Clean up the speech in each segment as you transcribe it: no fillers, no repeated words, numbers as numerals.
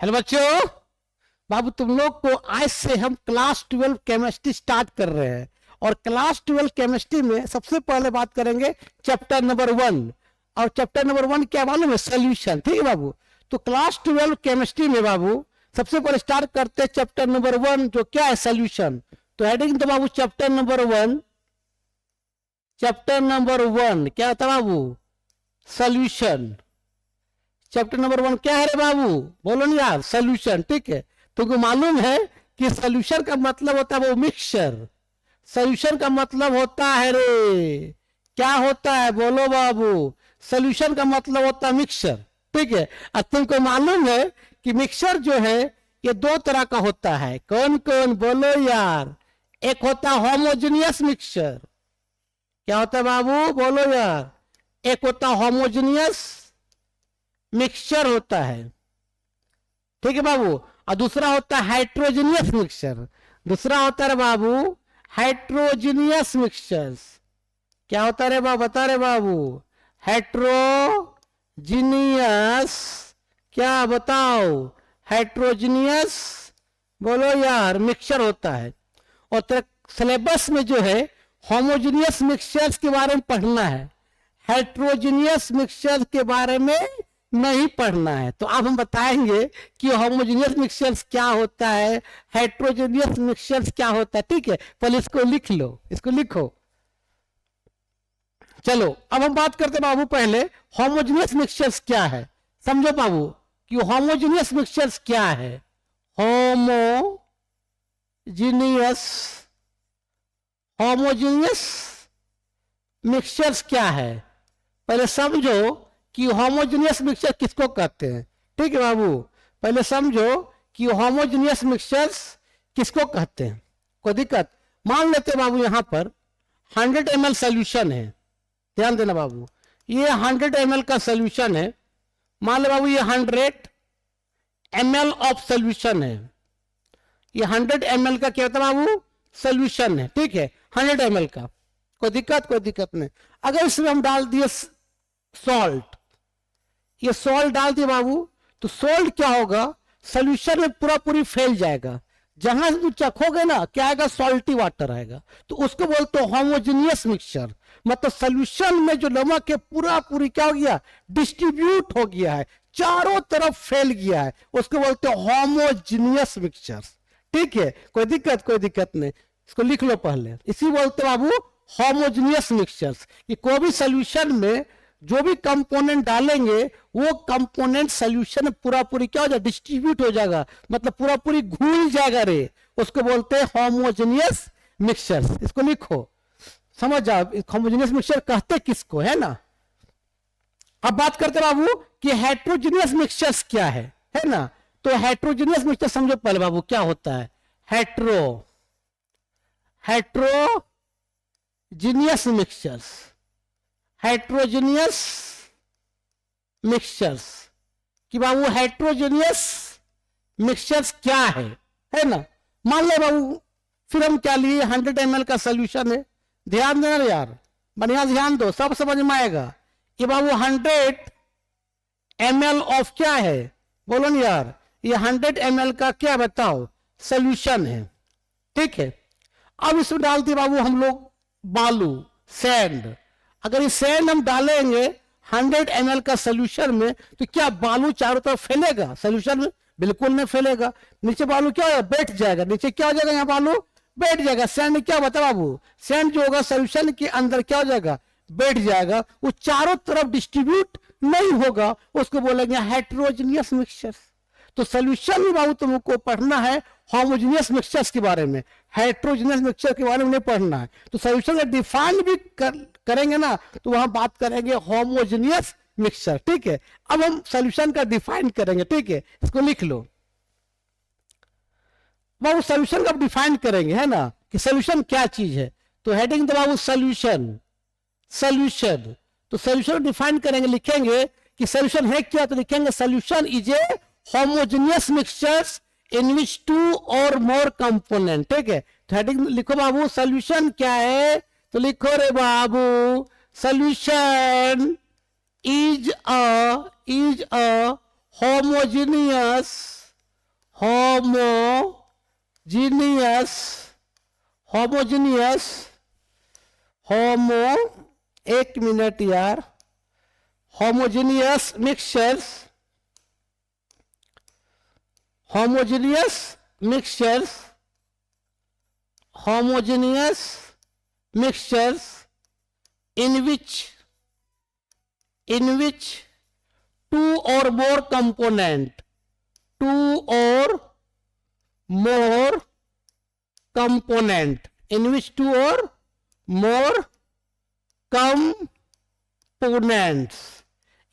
Hello बच्चों। बाबू तुम लोग को आज से हम क्लास 12 केमिस्ट्री स्टार्ट कर रहे हैं और क्लास 12 केमिस्ट्री में सबसे पहले बात करेंगे चैप्टर नंबर 1। और चैप्टर नंबर 1 क्या मालूम है? सोल्यूशन। ठीक है बाबू। तो क्लास 12 केमिस्ट्री में बाबू सबसे पहले स्टार्ट करते हैं चैप्टर नंबर 1 जो क्या है? सोल्यूशन। तो हेडिंग तो बाबू चैप्टर नंबर 1, चैप्टर नंबर 1 क्या होता है बाबू? सोल्यूशन। चैप्टर नंबर 1 क्या है रे बाबू? बोलो नहीं यार, सोल्यूशन। ठीक है, तुमको मालूम है कि सोल्यूशन का मतलब होता है वो मिक्सचर। सोल्यूशन का मतलब होता है रे, क्या होता है? बोलो बाबू। सोल्यूशन का मतलब होता है मिक्सचर। ठीक है, अब तुमको मालूम है कि मिक्सचर जो है ये दो तरह का होता है। कौन कौन? बोलो यार। एक होता है होमोजेनियस मिक्सचर। क्या होता है बाबू? बोलो यार। एक होता है होमोजेनियस मिक्सचर होता है। ठीक है बाबू। और दूसरा होता है हाइड्रोजीनियस मिक्सचर। दूसरा होता है बाबू हाइड्रोजीनियस मिक्सचर। क्या होता है रे बाबू? बता रे बाबू। हाइड्रोजीनियस। क्या बताओ? हाइड्रोजीनियस। बोलो यार, मिक्सचर होता है। और तेरे सिलेबस में जो है होमोजीनियस मिक्सचर्स के बारे में पढ़ना है, हेट्रोजीनियस मिक्सचर के बारे में नहीं पढ़ना है। तो अब हम बताएंगे कि होमोजेनियस मिक्सचर्स क्या होता है, हेट्रोजेनियस मिक्सचर्स क्या होता है। ठीक है, पहले इसको लिख लो, इसको लिखो। चलो अब हम बात करते बाबू पहले होमोजेनियस मिक्सचर्स क्या है। समझो बाबू कि होमोजेनियस मिक्सचर्स क्या है। होमोजीनियस होमोजेनियस मिक्सचर्स क्या है, पहले समझो कि होमोजेनियस मिक्सचर किसको कहते हैं। ठीक है बाबू, पहले समझो कि होमोजेनियस मिक्सचर्स किसको कहते हैं। कोई दिक्कत? मान लेते बाबू यहां पर 100 ml सोल्यूशन है। ध्यान देना बाबू, ये 100 ml का सोल्यूशन है। मान लो बाबू ये 100 ml ऑफ सोल्यूशन है। ये 100 ml का क्या होता है बाबू? सोल्यूशन है। ठीक है, 100 ml का। कोई दिक्कत? कोई दिक्कत नहीं। अगर इसमें हम डाल दिए सॉल्ट, ये सॉल्ट डाल दिए बाबू, तो सॉल्ट क्या होगा? सोल्यूशन में पूरा पूरी फैल जाएगा। जहां से तुम चखोगे ना, क्या आएगा? सॉल्टी वाटर आएगा। तो उसको बोलते हो होमोजेनियस मिक्सचर। मतलब सोल्यूशन में जो नमक है पूरा पूरी क्या हो गया? डिस्ट्रीब्यूट हो गया है, चारों तरफ फैल गया है। उसको बोलते हो होमोजेनियस मिक्सचर। ठीक है, कोई दिक्कत? कोई दिक्कत नहीं। इसको लिख लो पहले। इसी बोलते बाबू होमोजेनियस मिक्सचर्स कि कोई भी सोल्यूशन में जो भी कंपोनेंट डालेंगे वो कंपोनेंट सोल्यूशन में पूरा पूरी क्या हो जाएगा? डिस्ट्रीब्यूट हो जाएगा, मतलब पूरा पूरी घुल जाएगा रे। उसको बोलते हैं होमोजेनियस मिक्सचर्स। इसको लिखो, समझ जाओ होमोजेनियस मिक्सचर कहते किसको है ना। अब बात करते बाबू कि हेट्रोजेनियस मिक्सचर्स क्या है ना। तो हेट्रोजेनियस मिक्सचर समझो पहले बाबू क्या होता है। हेट्रोजीनियस मिक्सचर्स, हेट्रोजीनियस मिक्सचर्स कि बाबू हेट्रोजीनियस मिक्सचर्स क्या है ना। मान लो बाबू फिर हम क्या लिए? 100 ml का सोल्यूशन है। ध्यान देना यार, बढ़िया ध्यान दो, सब समझ में आएगा। ये बाबू 100 ml ऑफ क्या है? बोलो ना यार। ये 100 ml का क्या बताओ? सोल्यूशन है। ठीक है, अब इसमें डालते बाबू हम लोग बालू, सैंड। अगर ये सैंड हम डालेंगे 100 ml का सोल्यूशन में, तो क्या बालू चारों तरफ फैलेगा सोल्यूशन में? बिल्कुल नहीं फैलेगा। नीचे बालू क्या होगा? बैठ जाएगा। नीचे क्या हो जाएगा? यहाँ बालू बैठ जाएगा। सैंड क्या बता बाबू? सैंड जो होगा सोल्यूशन के अंदर क्या हो जाएगा? बैठ जाएगा। वो चारों तरफ डिस्ट्रीब्यूट नहीं होगा, उसको बोलेंगे हेट्रोजीनियस मिक्सचर। तो सोल्यूशन में बाबू तुमको पढ़ना है होमोजेनियस मिक्सचर्स के बारे में, हेट्रोजेनियस मिक्सचर के बारे में नहीं पढ़ना है। तो सोल्यूशन का डिफाइन भी करेंगे ना, तो वहां बात करेंगे होमोजेनियस मिक्सचर। ठीक है, अब हम सोल्यूशन का डिफाइन करेंगे। ठीक है, इसको लिख लो बाबू। सोल्यूशन का डिफाइन करेंगे है ना कि सोल्यूशन क्या चीज है। तो हेडिंग तो बाबू सोल्यूशन। सोल्यूशन तो सोल्यूशन डिफाइन करेंगे, लिखेंगे कि सोल्यूशन है क्या। तो लिखेंगे solution is a homogeneous mixtures in which 2 और मोर कंपोनेंट। ठीक है, तो हेडिंग लिखो बाबू सोल्यूशन क्या है। तो लिखो रे बाबू solution is a homogeneous homogeneous homogeneous homo एक मिनट यार homogeneous mixtures homogeneous mixtures homogeneous mixtures in which two or more component in which two or more components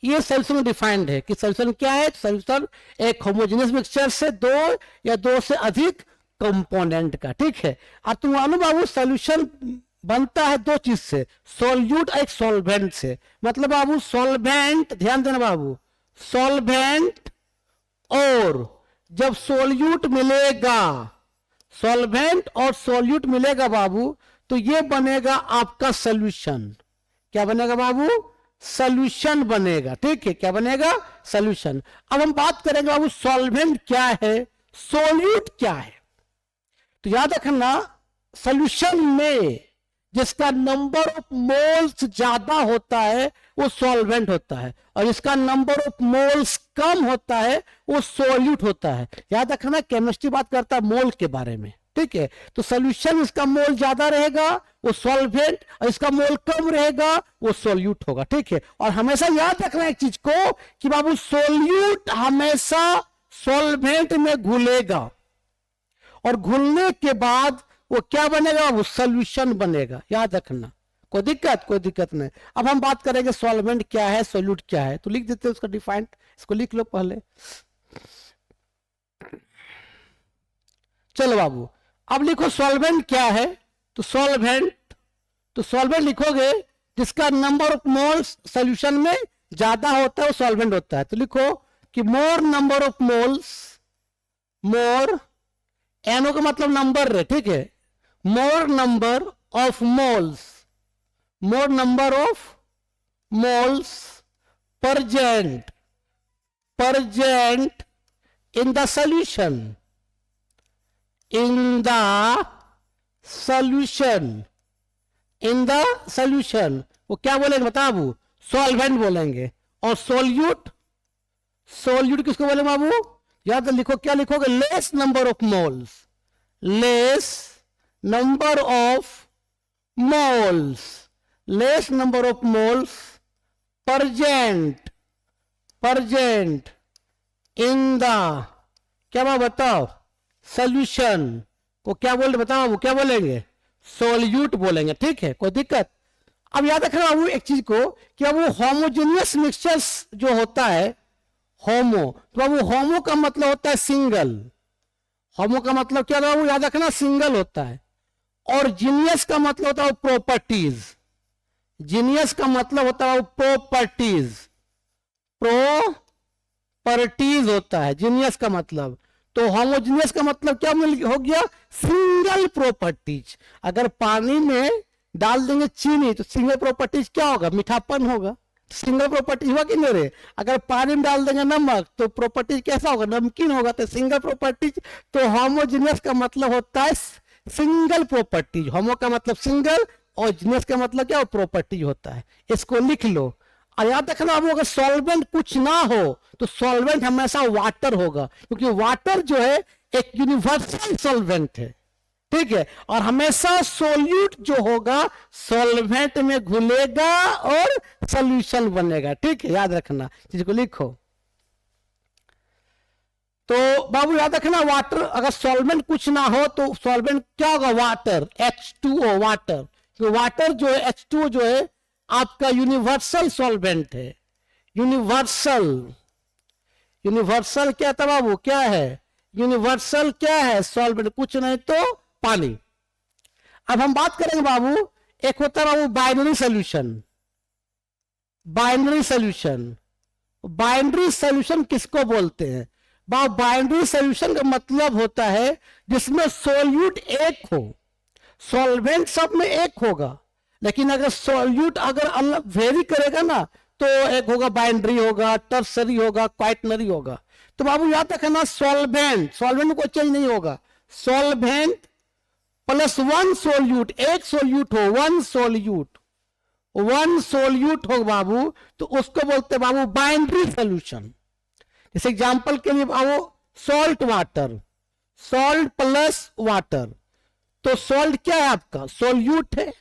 ये सोल्यूशन डिफाइंड है कि सोल्यूशन क्या है। सोल्यूशन एक होमोजेनियस मिक्सचर से दो या दो से अधिक कंपोनेंट का, ठीक है। और तुम मानो बाबू सोल्यूशन बनता है दो चीज से, सॉल्यूट एक सॉल्वेंट से। मतलब बाबू सॉल्वेंट, ध्यान देना बाबू, सॉल्वेंट और जब सॉल्यूट मिलेगा, सॉल्वेंट और सॉल्यूट मिलेगा बाबू, तो ये बनेगा आपका सोल्यूशन। क्या बनेगा बाबू? सॉल्यूशन बनेगा, ठीक है। क्या बनेगा? सॉल्यूशन। अब हम बात करेंगे बाबू सॉल्वेंट क्या है, सॉल्यूट क्या है। तो याद रखना सॉल्यूशन में जिसका नंबर ऑफ मोल्स ज्यादा होता है वो सॉल्वेंट होता है, और जिसका नंबर ऑफ मोल्स कम होता है वो सॉल्यूट होता है। याद रखना केमिस्ट्री बात करता है मोल के बारे में, ठीक है। तो सॉल्यूशन इसका मोल ज्यादा रहेगा वो सॉल्वेंट, और इसका मोल कम रहेगा वो सॉल्यूट होगा, ठीक है। और हमेशा याद रखना एक चीज को कि बाबू सॉल्यूट हमेशा सॉल्वेंट में घुलेगा, और घुलने के बाद वो क्या बनेगा? वो सॉल्यूशन बनेगा। याद रखना, कोई दिक्कत नहीं। अब हम बात करेंगे सॉल्वेंट क्या है, सॉल्यूट क्या है। तो लिख देते हैं उसका डिफाइंड, इसको लिख लो पहले। चलो बाबू अब लिखो सॉल्वेंट क्या है। तो सॉल्वेंट लिखोगे जिसका नंबर ऑफ मोल्स सॉल्यूशन में ज्यादा होता है वो सॉल्वेंट होता है। तो लिखो कि मोर number of moles, more NO का मतलब नंबर है, ठीक है। मोर number of moles present in the solution वो क्या बोलेंगे बताओ बाबू? सॉल्वेंट बोलेंगे। और सॉल्यूट किसको बोले बाबू? याद लिखो, क्या लिखोगे? Less number of moles present in the क्या बात बताओ? सॉल्यूशन को क्या बोल बताओ, वो क्या बोलेंगे? सॉल्यूट बोलेंगे, ठीक है। कोई दिक्कत? अब याद रखना बाबू एक चीज को कि अब वो होमोजेनियस मिक्सचर्स जो होता है होमो, तो बाबू होमो का मतलब होता है सिंगल। होमो का मतलब क्या बाबू? याद रखना सिंगल होता है। और जीनियस का मतलब होता है प्रॉपर्टीज। जीनियस का मतलब होता है प्रॉपर्टीज होता है जीनियस का मतलब। तो होमोजीनियस का मतलब क्या हो गया? Single properties. अगर पानी में डाल देंगे चीनी तो सिंगल प्रॉपर्टीज क्या होगा? मीठापन होगा। सिंगल प्रॉपर्टीज हुआ कि नहीं रे? अगर पानी में डाल देंगे नमक तो प्रॉपर्टीज कैसा होगा? नमकीन होगा। तो सिंगल प्रॉपर्टीज। तो होमोजीनियस का मतलब होता है सिंगल प्रॉपर्टीज। होमो का मतलब सिंगल और जीनियस का मतलब क्या? प्रॉपर्टीज होता है। इसको लिख लो। और याद रखना अब अगर सॉल्वेंट कुछ ना हो तो सॉल्वेंट हमेशा वाटर होगा, क्योंकि वाटर जो है एक यूनिवर्सल सॉल्वेंट है, ठीक है। और हमेशा सॉल्यूट जो होगा सॉल्वेंट में घुलेगा और सॉल्यूशन बनेगा, ठीक है। याद रखना, चीज को लिखो। तो बाबू याद रखना वाटर, अगर सॉल्वेंट कुछ ना हो तो सॉल्वेंट क्या होगा? Water, H2O, water. तो वाटर जो है H2O जो है आपका यूनिवर्सल सॉल्वेंट है। यूनिवर्सल क्या था बाबू? क्या है यूनिवर्सल? क्या है? सॉल्वेंट, कुछ नहीं तो पानी। अब हम बात करेंगे बाबू, एक होता है बाबू बाइनरी सॉल्यूशन किसको बोलते हैं? बाबू बाइनरी सॉल्यूशन का मतलब होता है जिसमें सॉल्यूट एक हो, सॉल्वेंट सब में एक होगा, लेकिन अगर सॉल्यूट अगर अलग वेरी करेगा ना तो एक होगा बाइनरी होगा, टर्सरी होगा, क्वाइटनरी होगा। तो बाबू याद रखना सॉल्वेंट, सॉल्वेंट में कोई चेंज नहीं होगा, सॉल्वेंट प्लस वन सोल्यूट, एक सोल्यूट हो, वन सोल्यूट, वन सोल्यूट हो बाबू, तो उसको बोलते हैं बाबू बाइंड्री सोल्यूशन। जैसे एग्जांपल के लिए बाबू salt water, salt plus water, तो सॉल्ट क्या है आपका सोल्यूट है,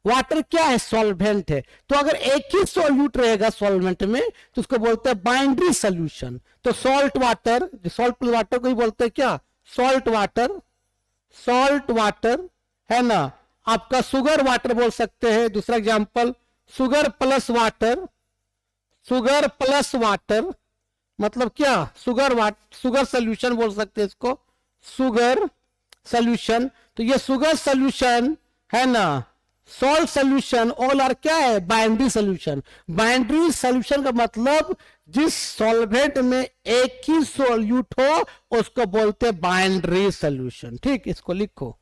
वाटर क्या है सॉल्वेंट है। तो अगर एक ही सोल्यूट रहेगा सॉल्वेंट में तो उसको बोलते हैं बाइंड्री सोल्यूशन। तो salt water, salt plus water को ही बोलते हैं क्या सॉल्ट वाटर, सॉल्ट वाटर है ना। आपका शुगर वाटर बोल सकते हैं, दूसरा example sugar plus water, sugar plus water मतलब क्या शुगर वाटर, शुगर सोल्यूशन बोल सकते हैं इसको, शुगर सोल्यूशन। तो ये शुगर सोल्यूशन है ना, सॉल्ट सोल्यूशन, ऑल आर क्या है बाइंड्री सोल्यूशन। बाइंड्री सोल्यूशन का मतलब जिस सॉल्वेंट में एक ही सोल्यूट हो उसको बोलते हैं बाइंड्री सोल्यूशन। ठीक, इसको लिखो।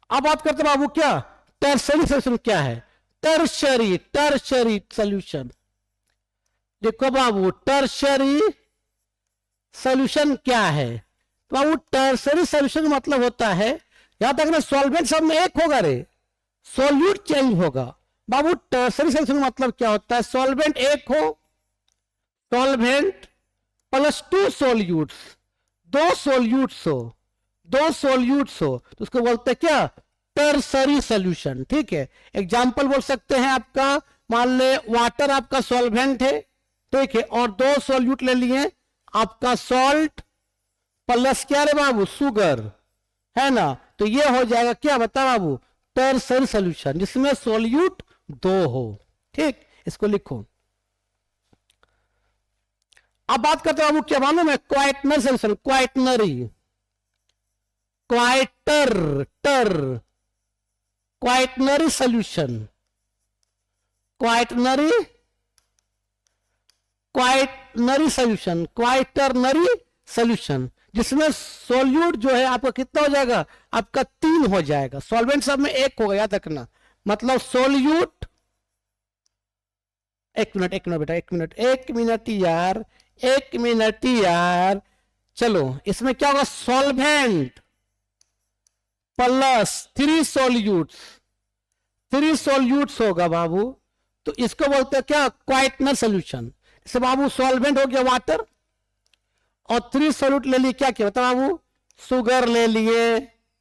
अब बात करते बाबू क्या टर्शरी सोल्यूशन क्या है, टर्शरी, टर्शरी सोल्यूशन। देखो बाबू टर्शरी सोल्यूशन क्या है, तो बाबू टर्शरी सोल्यूशन का मतलब होता है, याद रखना सॉल्वेंट सब में एक होगा रे, सोल्यूट चेंज होगा। बाबू टर्शरी सोल्यूशन का मतलब क्या होता है, सॉल्वेंट एक हो, सॉल्वेंट प्लस टू सोल्यूट्स, दो सोल्यूट्स हो, दो सोल्यूट्स हो, तो उसको बोलते हैं क्या टर्शरी सोल्यूशन। ठीक है, एग्जांपल बोल सकते हैं आपका, मान ले वाटर आपका सॉल्वेंट है, ठीक है, और दो सोल्यूट ले लिए आपका सॉल्ट प्लस क्या रे बाबू शुगर है ना, तो ये हो जाएगा क्या बता बाबू टर्शरी सोल्यूशन जिसमें सोल्यूट दो हो। ठीक, इसको लिखो। अब बात करते हैं बाबू क्या मालूम है क्वाइटनर सोल्यूशन, क्वाइटनरी, क्वाइटर टर, क्वाइटनरी सोल्यूशन, क्वाइटनरी, क्वाइटनरी सोल्यूशन, क्वाइटरनरी सोल्यूशन जिसमें सोल्यूट जो है आपका कितना हो जाएगा, आपका तीन हो जाएगा, सॉल्वेंट सब में एक होगा याद रखना, मतलब सोल्यूट, एक मिनट बेटा, एक मिनट, एक मिनट यार, एक मिनट यार, चलो इसमें क्या होगा solvent plus three solutes, three solutes होगा बाबू, तो इसको बोलते हैं क्या क्वाइटनर सोल्यूशन। जैसे बाबू सॉल्वेंट हो गया वाटर और थ्री सोल्यूट ले लिए, क्या क्या बता बाबू शुगर ले लिए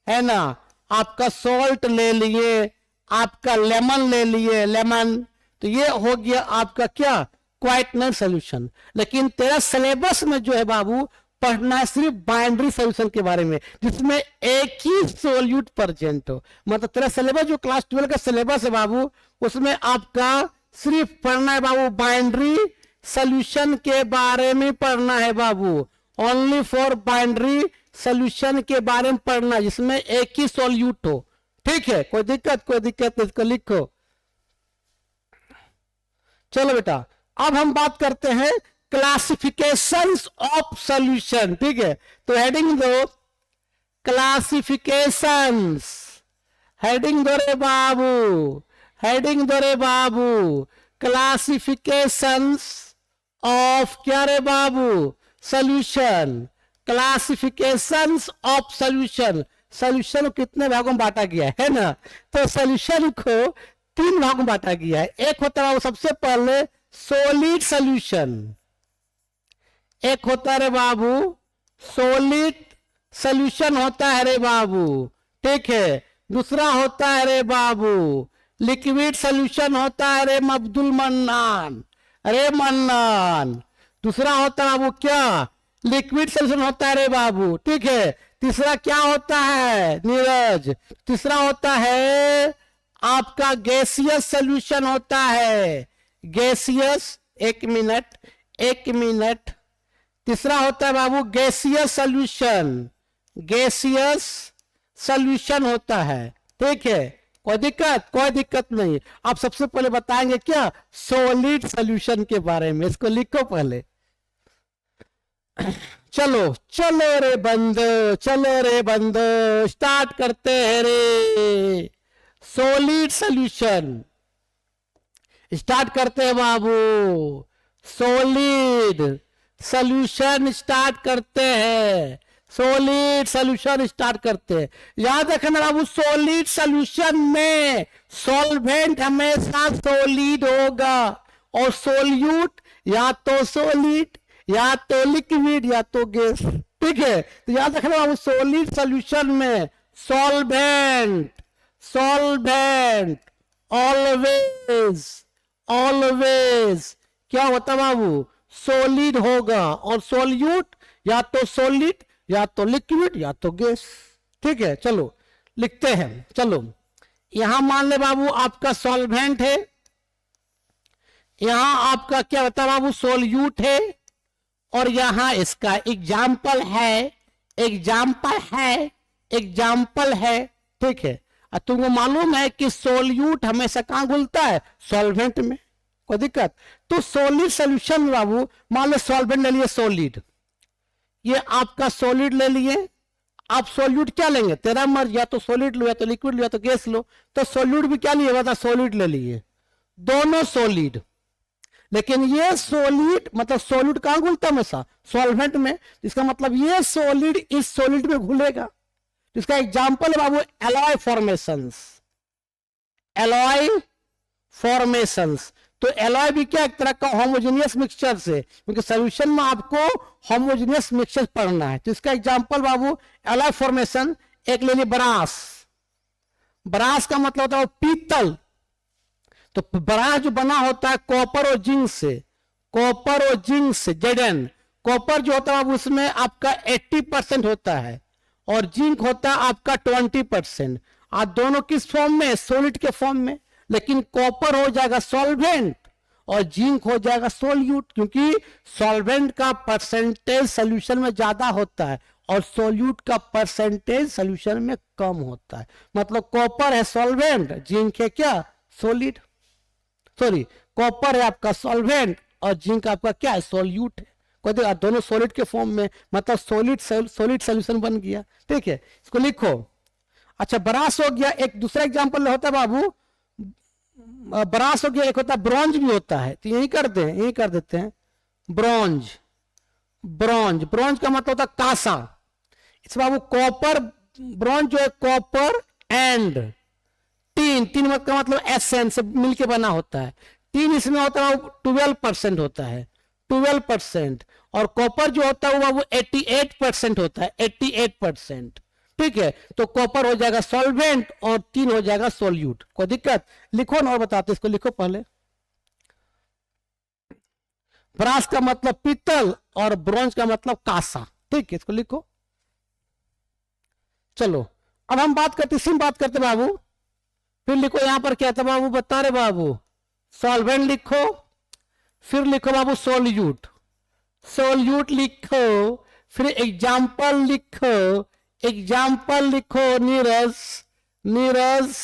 है ना, आपका सॉल्ट ले लिए, आपका लेमन ले लिए लेमन, तो ये हो गया आपका क्या क्वाइटनर सोल्यूशन। लेकिन तेरा सिलेबस में जो है बाबू पढ़ना है सिर्फ बाइंड्री सोल्यूशन के बारे में जिसमें एक ही सोल्यूट प्रेजेंट हो, मतलब तेरा सिलेबस जो क्लास 12 का सिलेबस है बाबू उसमें आपका सिर्फ पढ़ना है बाबू बाइंड्री सोल्यूशन के बारे में पढ़ना है बाबू, ओनली फॉर बाइंड्री सोल्यूशन के बारे में पढ़ना जिसमें एक ही सोल्यूट हो। ठीक है, कोई दिक्कत नहीं, इसको लिखो। चलो बेटा अब हम बात करते हैं क्लासिफिकेशंस ऑफ सॉल्यूशन। ठीक है, तो हेडिंग दो क्लासिफिकेशंस, हेडिंग दो रे बाबू, हेडिंग दो रे बाबू क्लासिफिकेशंस ऑफ क्या रे बाबू solution, classifications of solution. Solution को कितने भागों में बांटा गया है ना, तो सॉल्यूशन को तीन भागों में बांटा गया है। एक होता है सबसे पहले सॉलिड सॉल्यूशन, एक होता है रे बाबू सॉलिड सॉल्यूशन होता है रे बाबू, ठीक है। दूसरा होता है रे बाबू लिक्विड सॉल्यूशन होता है रे अब्दुल मन्नान, अरे मन्नान। दूसरा होता है बाबू क्या लिक्विड सॉल्यूशन होता है रे बाबू, ठीक है। तीसरा क्या होता है नीरज, तीसरा होता है आपका गैसियस सॉल्यूशन होता है, गैसियस, एक मिनट, तीसरा होता है बाबू गैसियस सॉल्यूशन, गैसियस सॉल्यूशन होता है, ठीक है। कोई दिक्कत नहीं। आप सबसे पहले बताएंगे क्या सॉलिड सॉल्यूशन के बारे में, इसको लिखो पहले। चलो रे बंदो स्टार्ट करते हैं रे। सॉलिड सॉल्यूशन स्टार्ट करते हैं बाबू। सॉलिड सॉल्यूशन स्टार्ट करते हैं, सॉलिड सॉल्यूशन स्टार्ट करते हैं। याद रखना बाबू, सॉलिड सॉल्यूशन में सॉल्वेंट हमेशा सॉलिड होगा और सोल्यूट या तो सॉलिड या तो लिक्विड या तो गैस। ठीक है, तो याद रखना बाबू, सॉलिड सॉल्यूशन में सॉल्वेंट सॉल्वेंट ऑलवेज ऑलवेज क्या होता बाबू, सॉलिड होगा और सोल्यूट या तो सॉलिड या तो लिक्विड या तो गैस। ठीक है, चलो लिखते हैं। चलो यहां मान ले बाबू आपका सॉल्वेंट है, यहां आपका क्या होता बाबू, सोल्यूट है, और यहां इसका एग्जाम्पल है, एग्जाम्पल है, एग्जाम्पल है। ठीक है, और तुमको मालूम है कि सोल्यूट हमेशा कहां घुलता है, सॉल्वेंट में, कोई दिक्कत। तो सॉलिड सॉल्यूशन में बाबू मान लो सॉल्वेंट ले लिए सॉलिड, ये आपका सॉलिड ले लिए, आप सॉल्यूट क्या लेंगे, तेरा मर्ज, या तो सॉलिड लो या तो लिक्विड लो या तो गैस लो। तो सॉल्यूट भी क्या लिए, बता सॉलिड ले लिए, दोनों सॉलिड। लेकिन ये सॉलिड मतलब सॉलिड कहां घुलता है, हमेशा सॉल्वेंट में, इसका मतलब ये सॉलिड इस सॉलिड में घुलेगा। इसका एग्जांपल है बाबू एलॉय फॉर्मेशंस, एलॉय फॉर्मेशंस। तो एलॉय भी क्या एक तरह का होमोजेनियस मिक्सचर से, क्योंकि सॉल्यूशन में आपको होमोजेनियस मिक्सचर पढ़ना है। तो इसका एग्जांपल बाबू एलॉय फॉर्मेशन, एक ले ली ब्रास, ब्रास का मतलब होता है पीतल। तो ब्रास जो बना होता है कॉपर और जिंक से, कॉपर और जिंक से, जेडन। कॉपर जो होता है बाबू उसमें आपका 80% होता है और जिंक होता है आपका 20%। आप दोनों किस फॉर्म में, सॉलिड के फॉर्म में। लेकिन कॉपर हो जाएगा सॉल्वेंट और जिंक हो जाएगा सोल्यूट, क्योंकि सॉल्वेंट का परसेंटेज सॉल्यूशन में ज्यादा होता है और सोल्यूट का परसेंटेज सॉल्यूशन में कम होता है। मतलब कॉपर है सॉल्वेंट, जिंक है क्या, सॉलिड, सॉरी कॉपर है आपका सॉल्वेंट और जिंक आपका क्या है, सोल्यूट है। कोई दोनों सॉलिड के फॉर्म में, मतलब सॉलिड सॉलिड सॉल्यूशन बन गया। ठीक है, इसको लिखो। अच्छा ब्रास हो गया, एक दूसरा एग्जांपल होता है बाबू, ब्रास हो गया, एक होता है ब्रॉन्ज भी होता है। तो यही करते हैं, यही कर देते हैं, ब्रॉन्ज, ब्रॉन्ज, ब्रॉन्ज का मतलब होता है कांसा। इस बाबू कॉपर, ब्रॉन्ज जो है कॉपर एंड टीन, टीन का मतलब एसएन से मिलके बना होता है। टीन इसमें होता है 12% होता है, 12%। और कॉपर जो होता है वो बाबू 88% होता है, 88%। ठीक है, तो कॉपर हो जाएगा सॉल्वेंट और टीन हो जाएगा सोल्यूट। कोई दिक्कत, लिखो ना और बताते, इसको लिखो पहले। ब्रास का मतलब पीतल और ब्रॉन्ज का मतलब कांसा। ठीक है, इसको लिखो। चलो अब हम बात करते, सिम बात करते बाबू, फिर लिखो यहां पर क्या था बाबू, बता रहे बाबू, सॉल्वेंट लिखो, फिर लिखो बाबू सोल्यूट, सोल्यूट लिखो, फिर एग्जाम्पल लिखो, एग्जाम्पल लिखो, नीरज, नीरज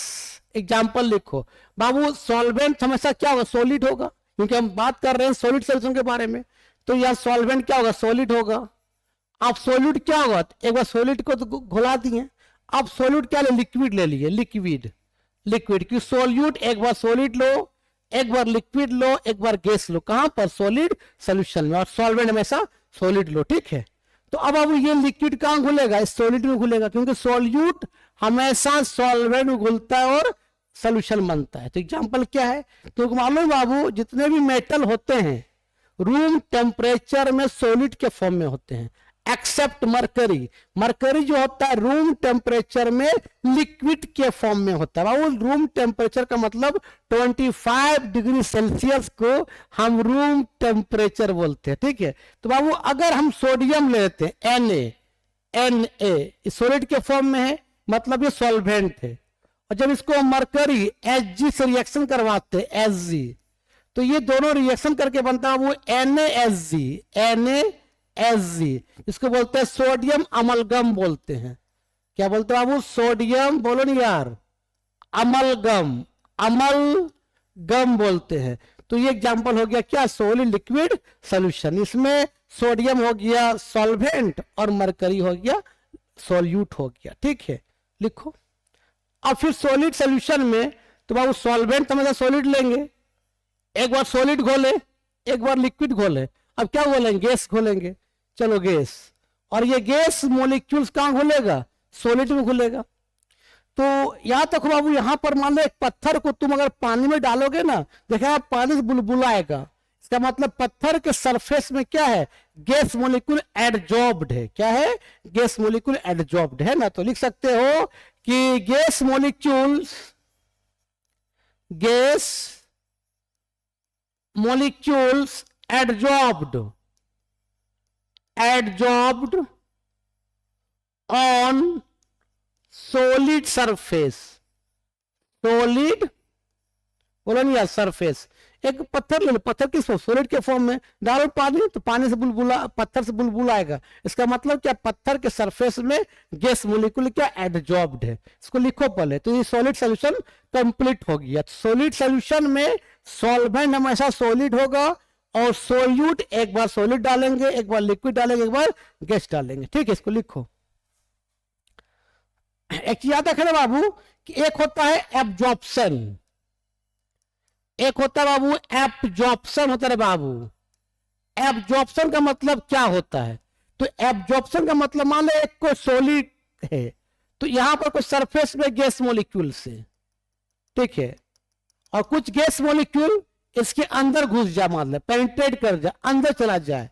एग्जाम्पल लिखो। बाबू सॉल्वेंट हमेशा क्या होगा, सॉलिड होगा, क्योंकि हम बात कर रहे हैं सॉलिड सॉल्यूशन के बारे में। तो यह सॉल्वेंट क्या होगा, सॉलिड होगा। आप सॉलिड क्या होगा, एक बार सॉलिड को तो घुला दिए, आप सॉलिड क्या ले, लिक्विड ले लिए, लिक्विड, लिक्विड की सोल्यूट, एक बार सॉलिड लो, एक बार लिक्विड लो, एक बार गैस लो, कहां पर, सॉलिड सॉल्यूशन में, और सॉल्वेंट हमेशा सॉलिड लो। ठीक है, तो अब ये लिक्विड कहां घुलेगा, इस सॉलिड में घुलेगा, क्योंकि सॉल्यूट हमेशा सॉल्वेंट में घुलता है और सॉल्यूशन बनता है। तो एग्जांपल क्या है, तो मालूम बाबू जितने भी मेटल होते हैं रूम टेम्परेचर में सॉलिड के फॉर्म में होते हैं, एक्सेप्ट मरकरी। मरकरी जो होता है रूम टेम्परेचर में लिक्विड के फॉर्म में होता है। बाबू रूम टेम्परेचर का मतलब 25 डिग्री सेल्सियस को हम रूम टेम्परेचर बोलते हैं। ठीक है, तो बाबू अगर हम सोडियम लेते हैं Na सॉलिड के फॉर्म में है, मतलब ये सॉल्वेंट है, और जब इसको मरकरी Hg से रिएक्शन करवाते हैं Hg, तो ये दोनों रिएक्शन करके बनता है वो NaSG, इसको बोलते हैं सोडियम अमलगम बोलते हैं। क्या बोलते हैं बाबू, सोडियम, बोलो नहीं यार, अमलगम, अमलगम बोलते हैं। तो ये एग्जांपल हो गया क्या, सॉलिड लिक्विड सॉल्यूशन। इसमें सोडियम हो गया सॉल्वेंट और मरकरी हो गया सॉल्यूट हो गया। ठीक है, लिखो। अब फिर सॉलिड सॉल्यूशन में तो बाबू सॉल्वेंट हमेशा सॉलिड लेंगे, एक बार सॉलिड घोले, एक बार लिक्विड घोले, अब क्या घोलेंगे, गैस घोलेंगे। चलो गैस, और ये गैस मॉलिक्यूल्स कहाँ घुलेगा, सॉलिड में घुलेगा। तो याद रखो बाबू, यहां पर मान लो एक पत्थर को तुम अगर पानी में डालोगे ना, देखा पानी से बुलबुलाएगा, इसका मतलब पत्थर के सरफेस में क्या है, गैस मॉलिक्यूल एडजॉर्ब्ड है। क्या है, गैस मॉलिक्यूल एडजॉर्ब्ड है ना। तो लिख सकते हो कि gas molecules, gas molecules adsorbed, adsorbed on solid surface, solid बोलो नहीं यार, सरफेस। एक पत्थर ले लो, पत्थर किस फॉर्म, सॉलिड के फॉर्म में डालो पानी, तो पानी से बुलबुला, पत्थर से बुलबुला आएगा। इसका मतलब क्या, पत्थर के सरफेस में गैस मॉलिक्यूल क्या एडजॉर्ब्ड है। इसको लिखो पहले, तो ये सॉलिड सॉल्यूशन कंप्लीट हो गया। सॉलिड सॉल्यूशन में सॉल्वेंट हमेशा सॉलिड होगा, और सोल्यूट एक बार सॉलिड डालेंगे, एक बार लिक्विड डालेंगे, एक बार गैस डालेंगे। ठीक है, इसको लिखो। एक चीज याद रखना बाबू कि एक होता है एब्जॉर्प्शन, एक होता है बाबू एब्जॉर्प्शन होता है बाबू। एब्जॉर्प्शन का मतलब क्या होता है, तो एब्जॉर्प्शन का मतलब मान लो एक कोई सॉलिड है, तो यहां पर कोई सरफेस में गैस मॉलिक्यूल से, ठीक है, और कुछ गैस मॉलिक्यूल इसके अंदर घुस जाए, मान लो पेनिट्रेट कर जाए, अंदर चला जाए,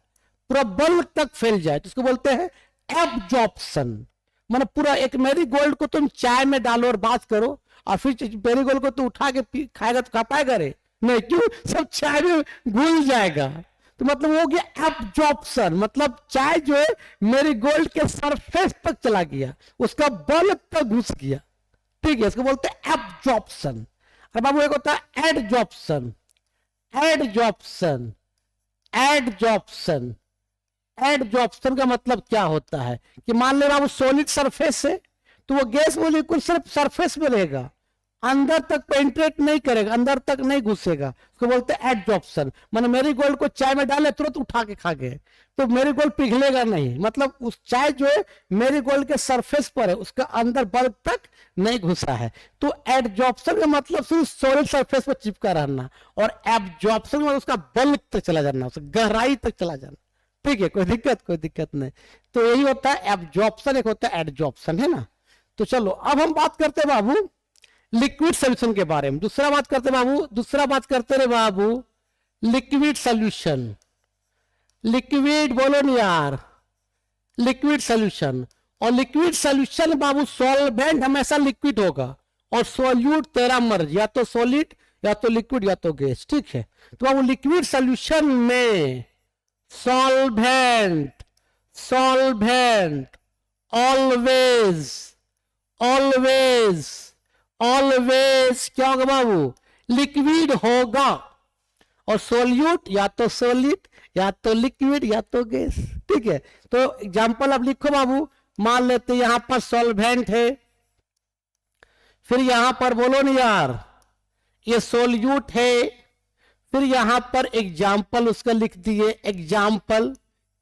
पूरा बल्ब तक फैल जाए, तो इसको बोलते हैं एब्जॉर्प्शन। मतलब पूरा एक मैरीगोल्ड को तुम चाय में डालो और बात करो, और फिर मैरीगोल्ड को तू उठा के खाएगा तो खा पाएगा रे, नहीं, क्यों, सब चाय में घुल जाएगा। तो मतलब हो गया एब्जॉर्प्शन, मतलब चाय जो है मैरीगोल्ड के सरफेस तक चला गया, उसका बल्ब तक घुस गया। ठीक है, इसको बोलते हैं एब्जॉर्प्शन। अरे बाबू एक होता है एडजॉर्प्शन, एडजॉर्प्शन, एडजॉर्प्शन। एडजॉर्प्शन का मतलब क्या होता है कि मान ले बाबू सॉलिड सरफेस है, तो वो गैस मॉलिक्यूल सिर्फ सरफेस में रहेगा, अंदर तक पेनिट्रेट नहीं करेगा, अंदर तक नहीं घुसेगा, उसको बोलते हैं एडजॉर्प्शन। माने मैरीगोल्ड को चाय में डाले तुरंत उठा के खा गए, तो मैरीगोल्ड पिघलेगा नहीं, मतलब उस चाय जो है मैरीगोल्ड के सरफेस पर है, उसका अंदर बल्ब तक नहीं घुसा है। तो एडजॉर्प्शन का मतलब सिर्फ सॉलिड सरफेस पर चिपका रहना, और एब्जॉर्प्शन में उसका बल्ब तक चला जाना, उसका गहराई तक चला जाना। ठीक है, कोई दिक्कत नहीं। तो यही होता है एब्जॉर्प्शन, एक होता है एडजॉर्प्शन, है ना। तो चलो अब हम बात करते हैं बाबू लिक्विड सोल्यूशन के बारे में। दूसरा बात करते रहे बाबू लिक्विड सोल्यूशन। लिक्विड बोलो नहीं यार, लिक्विड सोल्यूशन। और लिक्विड सोल्यूशन बाबू सॉल्वेंट हमेशा लिक्विड होगा, और सॉल्यूट तेरा मर्ज, या तो सॉलिड या तो लिक्विड या तो गैस। ठीक है, तो बाबू लिक्विड सोल्यूशन में solvent, solvent always, always, always क्या होगा बाबू, लिक्विड होगा, और सोल्यूट या तो सॉलिड या तो लिक्विड या तो गैस। ठीक है, तो एग्जांपल अब लिखो बाबू, मान लेते यहां पर सॉल्वेंट है, फिर यहां पर बोलो नहीं यार ये सोल्यूट है, फिर यहां पर एग्जाम्पल उसका लिख दिए, एग्जाम्पल,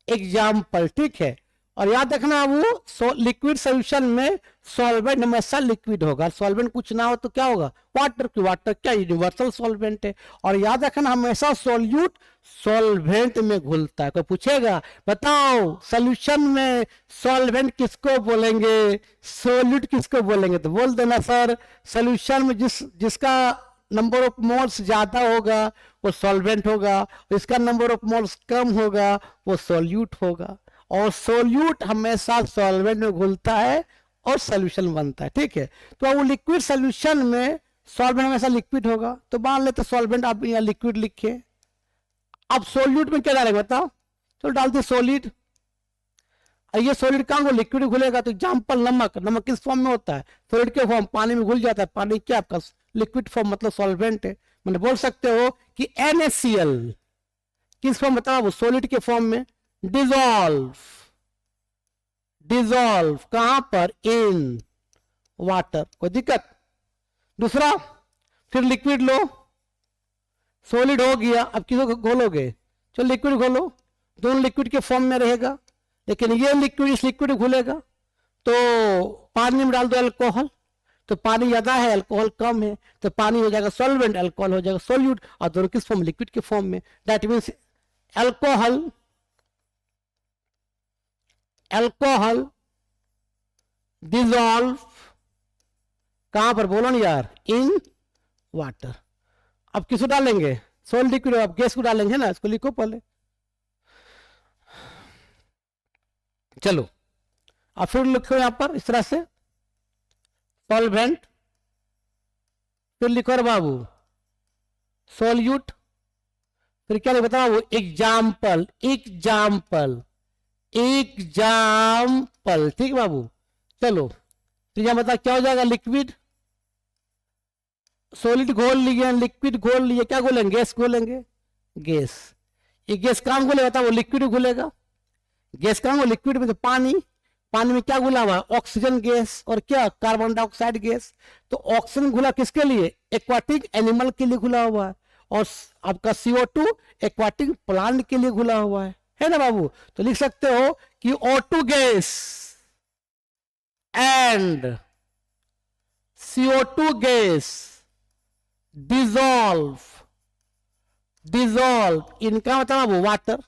एग्जाम्पल। ठीक है, और याद रखना वो लिक्विड सोल्यूशन में सॉल्वेंट हमेशा लिक्विड होगा, सॉल्वेंट कुछ ना हो तो क्या होगा, वाटर की, वाटर क्या यूनिवर्सल सॉल्वेंट है। और याद रखना हमेशा सॉल्यूट सॉल्वेंट में घुलता है। कोई पूछेगा बताओ सोल्यूशन में सॉल्वेंट किसको बोलेंगे, सॉल्यूट किसको बोलेंगे, तो बोल देना सर सोल्यूशन में जिसका नंबर ऑफ मोल्स ज्यादा होगा वो सॉल्वेंट होगा, इसका नंबर ऑफ मोल्स कम होगा वो सॉल्यूट होगा। और सोल्यूट हमेशा सॉल्वेंट में घुलता है और सॉल्यूशन बनता है। ठीक है, तो वो लिक्विड सॉल्यूशन में सॉल्वेंट हमेशा लिक्विड होगा, तो मान लेते सॉल्वेंट आप यहाँ लिक्विड लिखे। अब सोल्यूट में क्या डालेंगे बताओ, तो डालते सॉलिड, ये सॉलिड कहाँ को लिक्विड घुलेगा, तो एग्जाम्पल नमक, नमक किस फॉर्म में होता है, सॉलिड के फॉर्म, पानी में घुल जाता है, पानी क्या आपका लिक्विड फॉर्म मतलब सॉल्वेंट है। मैंने बोल सकते हो कि NaCl किस फॉर्म बताओ, सॉलिड के फॉर्म में, डिजॉल्व, डिजॉल्व कहां पर, इन वाटर, कोई दिक्कत। दूसरा फिर लिक्विड लो, सॉलिड हो गया, अब किसको घोलोगे, चलो लिक्विड घोलो, दोनों लिक्विड के फॉर्म में रहेगा, लेकिन ये लिक्विड इस लिक्विड में घुलेगा, तो पानी में डाल दो अल्कोहल, तो पानी ज्यादा है अल्कोहल कम है, तो पानी हो जाएगा सॉल्वेंट, अल्कोहल हो जाएगा सॉल्यूट, और दोनों किस फॉर्म, लिक्विड के फॉर्म में। That means alcohol, alcohol dissolve कहां पर बोलो ना यार, इन वाटर। अब किसको डालेंगे, सोल लिक्विड, अब गैस को डालेंगे ना, इसको लिखो पहले। चलो अब फिर लिखो यहां पर इस तरह से, सॉल्वेंट, फिर लिखो रे बाबू सोल्यूट, फिर क्या लिखो बताओ, एग्जाम्पल, एग्जाम्पल, एग्जाम्पल, ठीक बाबू। चलो फिर यहां बता क्या हो जाएगा, लिक्विड, सॉलिड घोल लिए, लिक्विड घोल लिए, क्या घोलेंगे, गैस घोलेंगे, गैस। ये गैस कहां घुलेगा बताओ, लिक्विड घुलेगा। गैस कहां हो, लिक्विड में, तो पानी, पानी में क्या घुला हुआ है, ऑक्सीजन गैस और क्या, कार्बन डाइऑक्साइड गैस। तो ऑक्सीजन घुला किसके लिए, एक्वाटिक एनिमल के लिए घुला हुआ है, और आपका CO2 एक्वाटिक प्लांट के लिए घुला हुआ है ना बाबू। तो लिख सकते हो कि O2 gas and CO2 gas dissolve, dissolve इनका मतलब वाटर।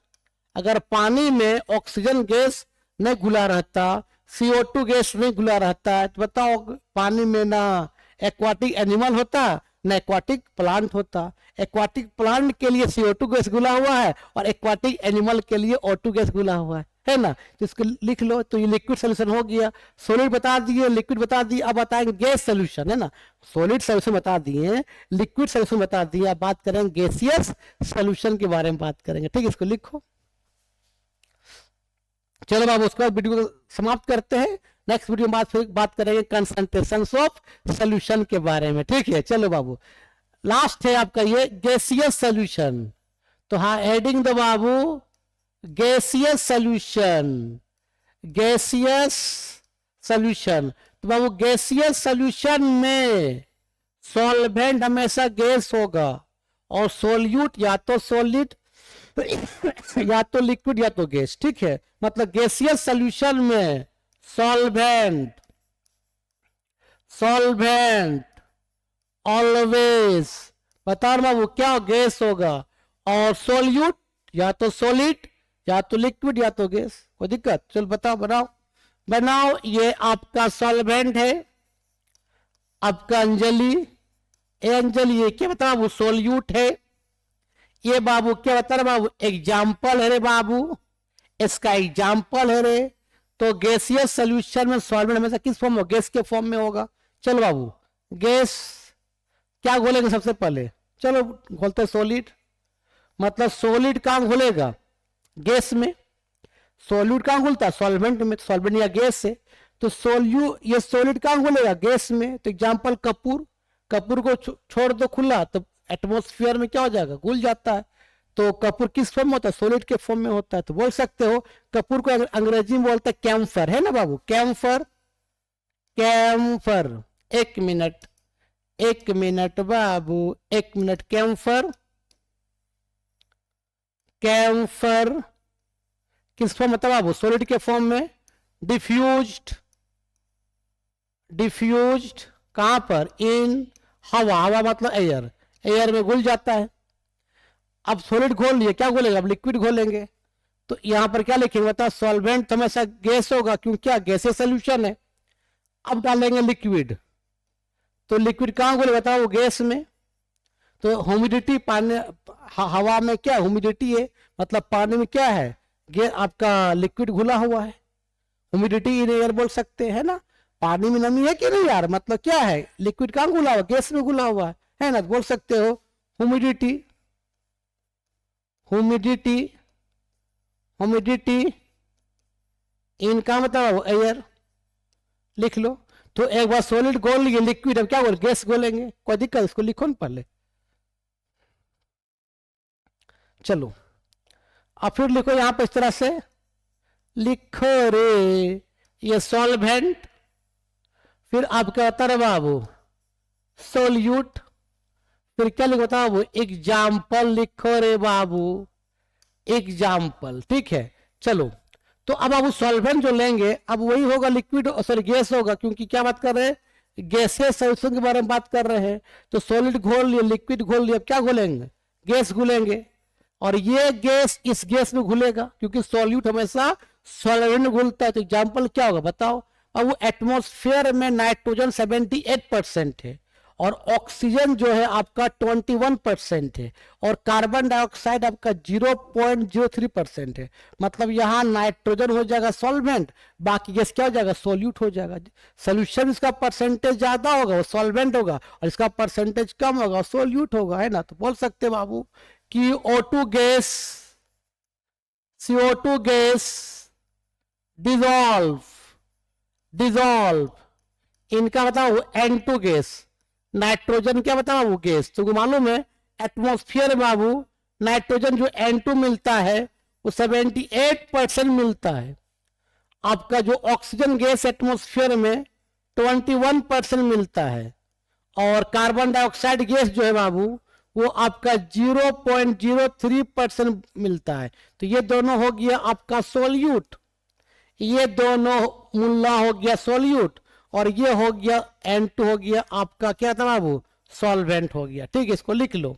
अगर पानी में ऑक्सीजन गैस नहीं घुला रहता, CO2 गैस नहीं घुला रहता है, तो बताओ पानी में ना एक्वाटिक एनिमल होता ना एक्वाटिक प्लांट होता। एक्वाटिक प्लांट के लिए CO2 गैस घुला हुआ है और एक्वाटिक एनिमल के लिए O2 गैस घुला हुआ है ना। तो इसको लिख लो। तो ये लिक्विड सोल्यूशन हो गया, सॉलिड बता दिए, लिक्विड बता दिए, अब बताएंगे गैस सोल्यूशन, है ना। सॉलिड सोल्यूशन बता दिए, लिक्विड सोल्यूशन बता दिए, अब बात करेंगे गैसियस सोल्यूशन के बारे में बात करेंगे, ठीक है। इसको लिखो। चलो बाबू उसके बाद वीडियो को समाप्त करते हैं। नेक्स्ट वीडियो में फिर बात करेंगे कंसंट्रेशन ऑफ सोल्यूशन के बारे में, ठीक है। चलो बाबू लास्ट है आपका ये गैसियस सोल्यूशन। तो हाँ हेडिंग दो बाबू, गैसियस सोल्यूशन, गैसियस सोल्यूशन। तो बाबू गैसियस सोल्यूशन में सॉल्वेंट हमेशा गैस होगा और सोल्यूट या तो सॉलिड या तो लिक्विड या तो गैस, ठीक है। मतलब गैसियस सोल्यूशन में सॉल्वेंट, सॉल्वेंट ऑलवेज बता रहा बाबू क्या गैस होगा, और सोल्यूट या तो सॉलिड या तो लिक्विड या तो गैस। कोई दिक्कत, चल बताओ, बनाओ बनाओ। ये आपका सॉल्वेंट है, आपका अंजलि, ए अंजलि ये क्या बता बाबू, सोल्यूट है। ये बाबू क्या बता रहे बाबू, एग्जाम्पल है रे बाबू, इसका एग्जाम्पल है रे। तो गैसियस सोल्यूशन में सॉल्वेंट हमेशा किस फॉर्म में, गैस के फॉर्म में होगा। चलो बाबू गैस क्या घोलेंगे सबसे पहले, चलो घोलते सॉलिड। मतलब सॉलिड कहां घुलेगा, गैस में। सॉल्यूट कहां घुलता है, सॉल्वेंट में। सॉल्वेंट या गैस है, तो ये सॉलिड कहां घुलेगा, गैस में। तो एग्जाम्पल कपूर, कपूर को छोड़ दो खुला तो एटमॉस्फेयर में क्या हो जाएगा, घुल जाता है। तो कपूर किस फॉर्म में होता है, सॉलिड के फॉर्म में होता है। तो बोल सकते हो कपूर को अंग्रेजी में बोलते हैं कैम्फर, है ना बाबू, कैम्फर, कैम्फर। एक मिनट, एक मिनट बाबू, एक मिनट। कैम्फर, कैम्फर किस फॉर्म मतलब बाबू, सॉलिड के फॉर्म में। डिफ्यूज्ड, डिफ्यूज्ड कहां पर, इन हवा, हवा मतलब एयर, एयर में घुल जाता है। अब सॉलिड घोल लिए, क्या घोलेगा, अब लिक्विड घोलेंगे। तो यहां पर क्या लिखेंगे बता, सॉल्वेंट तो हमेशा गैस होगा क्योंकि क्या गैसेस सोल्यूशन है। अब डालेंगे लिक्विड, तो लिक्विड कहां घोले बताओ, वो गैस में। तो ह्यूमिडिटी, पानी हवा में क्या ह्यूमिडिटी है, मतलब पानी में क्या है, आपका लिक्विड घुला हुआ है। ह्यूमिडिटी इन एयर बोल सकते हैं ना, पानी में नमी है कि नहीं यार, मतलब क्या है, लिक्विड कहां घुला हुआ, गैस में घुला हुआ है ना। तो बोल सकते हो ह्यूमिडिटी, ह्यूमिडिटी, ह्यूमिडिटी इनका मतलब एयर, लिख लो। तो एक बार सॉलिड घोल लिए, लिक्विड अब क्या बोल, गैस घोलेंगे। कोई दिक्कत, इसको लिखो ना पहले। चलो अब फिर लिखो यहां पर इस तरह से लिखो रे, ये सॉल्वेंट, फिर आपका होता है बाबू सोल्यूट, फिर क्या लिखो था बाबू, एग्जाम्पल लिखो रे बाबू, एग्जाम्पल, ठीक है। चलो तो अब बाबू सॉल्वेंट जो लेंगे अब वही होगा लिक्विड, सॉरी गैस होगा, क्योंकि क्या बात कर रहे हैं, गैसेस सोल्यूशन के बारे में बात कर रहे हैं। तो सॉलिड घोल लिए, लिक्विड घोल लिए, अब क्या घोलेंगे, गैस घोलेंगे। और ये गैस इस गैस में घुलेगा, क्योंकि सॉल्यूट हमेशा सॉल्वेंट में घुलता है। तो एग्जाम्पल क्या होगा बताओ। अब वो एटमॉस्फेयर में नाइट्रोजन 78% है और ऑक्सीजन जो है आपका 21% है और कार्बन डाइऑक्साइड आपका 0.03% है। मतलब यहाँ नाइट्रोजन हो जाएगा सॉल्वेंट, बाकी गैस क्या हो जाएगा, सॉल्यूट हो जाएगा। सोल्यूशन इसका परसेंटेज ज्यादा होगा वो सॉल्वेंट होगा, और इसका परसेंटेज कम होगा सॉल्यूट होगा, है ना। तो बोल सकते बाबू कि O2 gas, CO2 gas dissolve, इनका बताओ N2 गैस, नाइट्रोजन क्या बताओ वो गैस, तो मालूम है एटमॉस्फेयर में बाबू नाइट्रोजन जो N2 मिलता है वो 78% मिलता है। आपका जो ऑक्सीजन गैस एटमॉस्फेयर में 21% मिलता है और कार्बन डाइऑक्साइड गैस जो है बाबू वो आपका 0.03% मिलता है। तो ये दोनों हो गया आपका सोल्यूट, ये दोनों मुल्ला हो गया सोल्यूट, और ये हो गया N2 हो गया आपका क्या था बाबू, सॉल्वेंट हो गया। ठीक है, इसको लिख लो।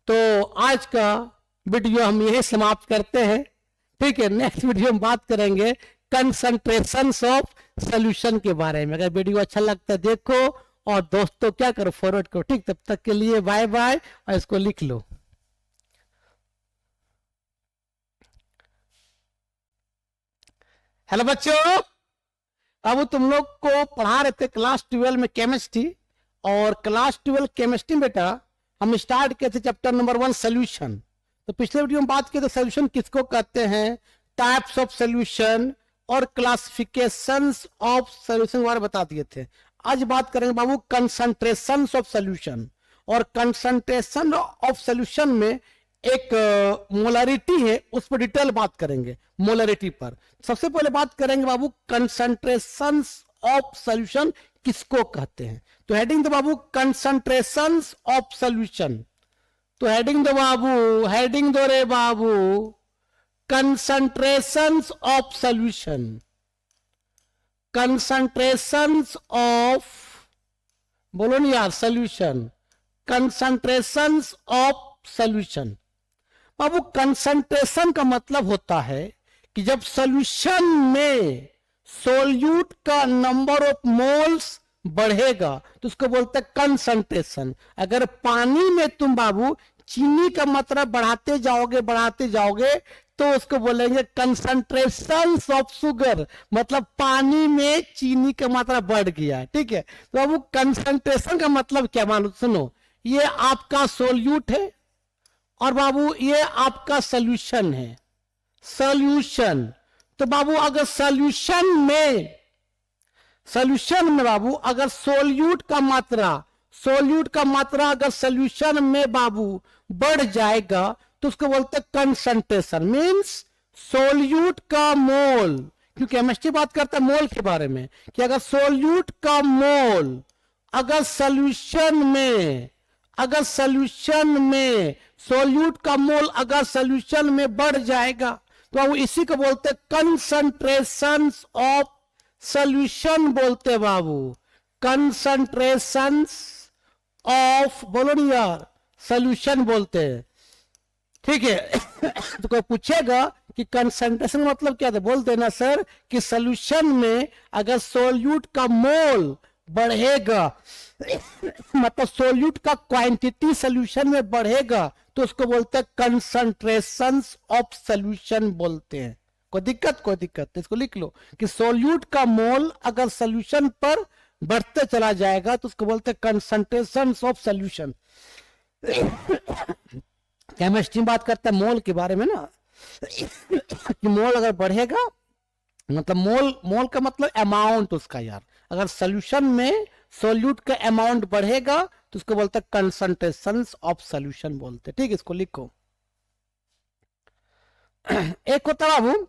तो आज का वीडियो हम यही समाप्त करते हैं। ठीक है, नेक्स्ट वीडियो में बात करेंगे कंसंट्रेशंस ऑफ सॉल्यूशन के बारे में। अगर वीडियो अच्छा लगता है देखो और दोस्तों क्या करो, फॉरवर्ड करो। ठीक, तब तक के लिए बाय बाय, और इसको लिख लो। हेलो बच्चों, अब तुम लोग को पढ़ा रहे थे क्लास 12 में केमिस्ट्री, और क्लास 12 केमिस्ट्री में बेटा हम स्टार्ट किए थे चैप्टर नंबर 1 सोल्यूशन। तो पिछले वीडियो में बात की तो सोल्यूशन किसको कहते हैं, टाइप्स ऑफ सोल्यूशन और क्लासिफिकेशंस ऑफ सोल्यूशन के बारे में बता दिए थे। आज बात करेंगे बाबू कंसंट्रेशंस ऑफ सोल्यूशन, और कंसंट्रेशन ऑफ सोल्यूशन में एक मोलरिटी है, उस पर डिटेल बात करेंगे मोलरिटी पर। सबसे पहले बात करेंगे बाबू कंसंट्रेशंस ऑफ सोल्यूशन किसको कहते हैं। तो हेडिंग दो बाबू कंसंट्रेशंस ऑफ सोल्यूशन, तो हेडिंग दो बाबू, हेडिंग दो रे बाबू concentrations of solution, concentrations of, बोलो नहीं यार, सोल्यूशन, कंसंट्रेशंस ऑफ सोल्यूशन। बाबू कंसंट्रेशन का मतलब होता है कि जब सॉल्यूशन में सोल्यूट का नंबर ऑफ मोल्स बढ़ेगा तो उसको बोलते हैं कंसंट्रेशन। अगर पानी में तुम बाबू चीनी का मात्रा बढ़ाते जाओगे तो उसको बोलेंगे कंसंट्रेशन ऑफ शुगर, मतलब पानी में चीनी का मात्रा बढ़ गया है। ठीक है, तो बाबू कंसंट्रेशन का मतलब क्या मानो, सुनो, ये आपका सोल्यूट है और बाबू ये आपका सॉल्यूशन है, सॉल्यूशन। तो बाबू अगर सॉल्यूशन में बाबू अगर सोल्यूट का मात्रा अगर सॉल्यूशन में बाबू बढ़ जाएगा तो उसको बोलते हैं कंसंट्रेशन, मींस सोल्यूट का मोल, क्योंकि केमिस्ट्री बात करता है मोल के बारे में, कि अगर सोल्यूट का मोल अगर सॉल्यूशन में सोल्यूट का मोल अगर सॉल्यूशन में बढ़ जाएगा तो वो इसी को बोलते हैं कंसंट्रेशन ऑफ सॉल्यूशन बोलते हैं बाबू, कंसंट्रेशन ऑफ, बोलो नहीं यार, सॉल्यूशन बोलते हैं। ठीक है तो कोई पूछेगा कि कंसंट्रेशन मतलब क्या था, बोल देना सर कि सॉल्यूशन में अगर सोल्यूट का मोल बढ़ेगा मतलब सोल्यूट का क्वांटिटी सॉल्यूशन में बढ़ेगा तो उसको बोलते हैं कंसंट्रेशन ऑफ सॉल्यूशन बोलते हैं। कोई दिक्कत इसको लिख लो कि सोल्यूट का मोल अगर सॉल्यूशन पर बढ़ते चला जाएगा तो उसको बोलते हैं कंसंट्रेशन ऑफ सॉल्यूशन। केमिस्ट्री में बात करता है मोल के बारे में ना, कि मोल अगर बढ़ेगा मतलब मोल का मतलब अमाउंट उसका यार, अगर सॉल्यूशन में सोल्यूट का अमाउंट बढ़ेगा तो उसको बोलते हैं कंसंट्रेशन ऑफ सॉल्यूशन बोलते हैं। ठीक है, इसको लिखो। एक होता है बाबू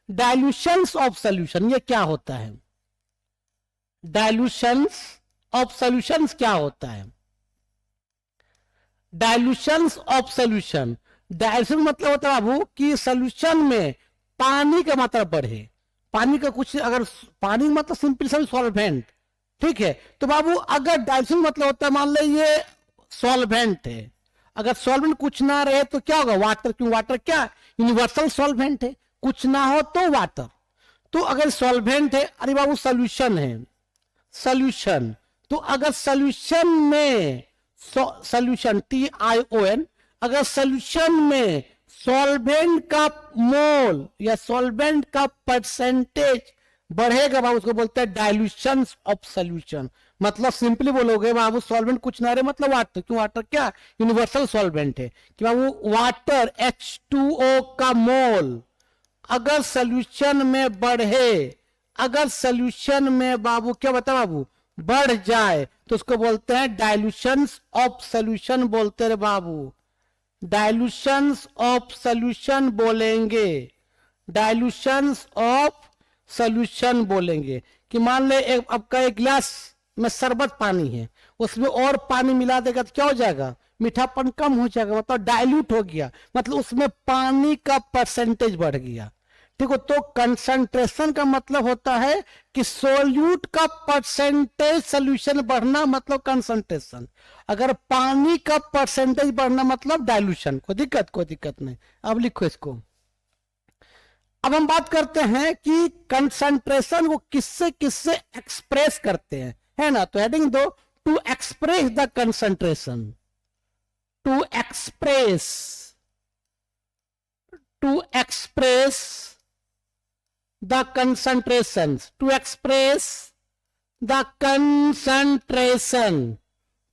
डाइल्यूशंस ऑफ सॉल्यूशन, ये क्या होता है, डाइल्यूशंस ऑफ सॉल्यूशंस क्या होता है, डाइल्यूशंस ऑफ सॉल्यूशन, डाइल्यूशन मतलब होता है बाबू कि सॉल्यूशन में पानी का मात्रा बढ़े, पानी का कुछ, अगर पानी मतलब सिंपल सॉल्वेंट, ठीक है, तो बाबू अगर डाइल्यूशन मतलब होता है, मान लो ये सॉल्वेंट है, अगर सॉल्वेंट कुछ ना रहे तो क्या होगा, वाटर, क्यों वाटर क्या यूनिवर्सल सॉल्वेंट है, कुछ ना हो तो वाटर। तो अगर सॉल्वेंट है, अरे बाबू सॉल्यूशन है, सॉल्यूशन, तो अगर सॉल्यूशन में सॉल्यूशन TiON, अगर सॉल्यूशन में सॉल्वेंट का मोल या सॉल्वेंट का परसेंटेज बढ़ेगा बाबू, उसको बोलते हैं डाइल्यूशन ऑफ सॉल्यूशन। मतलब सिंपली बोलोगे बाबू सॉल्वेंट कुछ ना रहे मतलब वाटर, क्यों वाटर क्या यूनिवर्सल सॉल्वेंट है, कि बाबू वाटर H2O का मोल अगर सॉल्यूशन में बढ़े, अगर सॉल्यूशन में बाबू क्या बता बाबू बढ़ जाए तो उसको बोलते हैं डाइल्यूशन ऑफ सॉल्यूशन बोलते रे बाबू, डाइल्यूशन ऑफ सॉल्यूशन बोलेंगे, डाइल्यूशन ऑफ सॉल्यूशन बोलेंगे। कि मान ले आपका एक गिलास में शरबत पानी है, उसमें और पानी मिला देगा तो क्या हो जाएगा, मीठापन कम हो जाएगा, मतलब डाइल्यूट हो गया, मतलब उसमें पानी का परसेंटेज बढ़ गया। ठीक हो, तो कंसंट्रेशन का मतलब होता है कि सोल्यूट का परसेंटेज सोल्यूशन बढ़ना मतलब कंसंट्रेशन, अगर पानी का परसेंटेज बढ़ना मतलब डाइल्यूशन। कोई दिक्कत नहीं। अब लिखो इसको। अब हम बात करते हैं कि कंसंट्रेशन को किससे किससे एक्सप्रेस करते हैं, है ना। तो हेडिंग दो, to express the concentration, to express the concentrations, to express the concentration,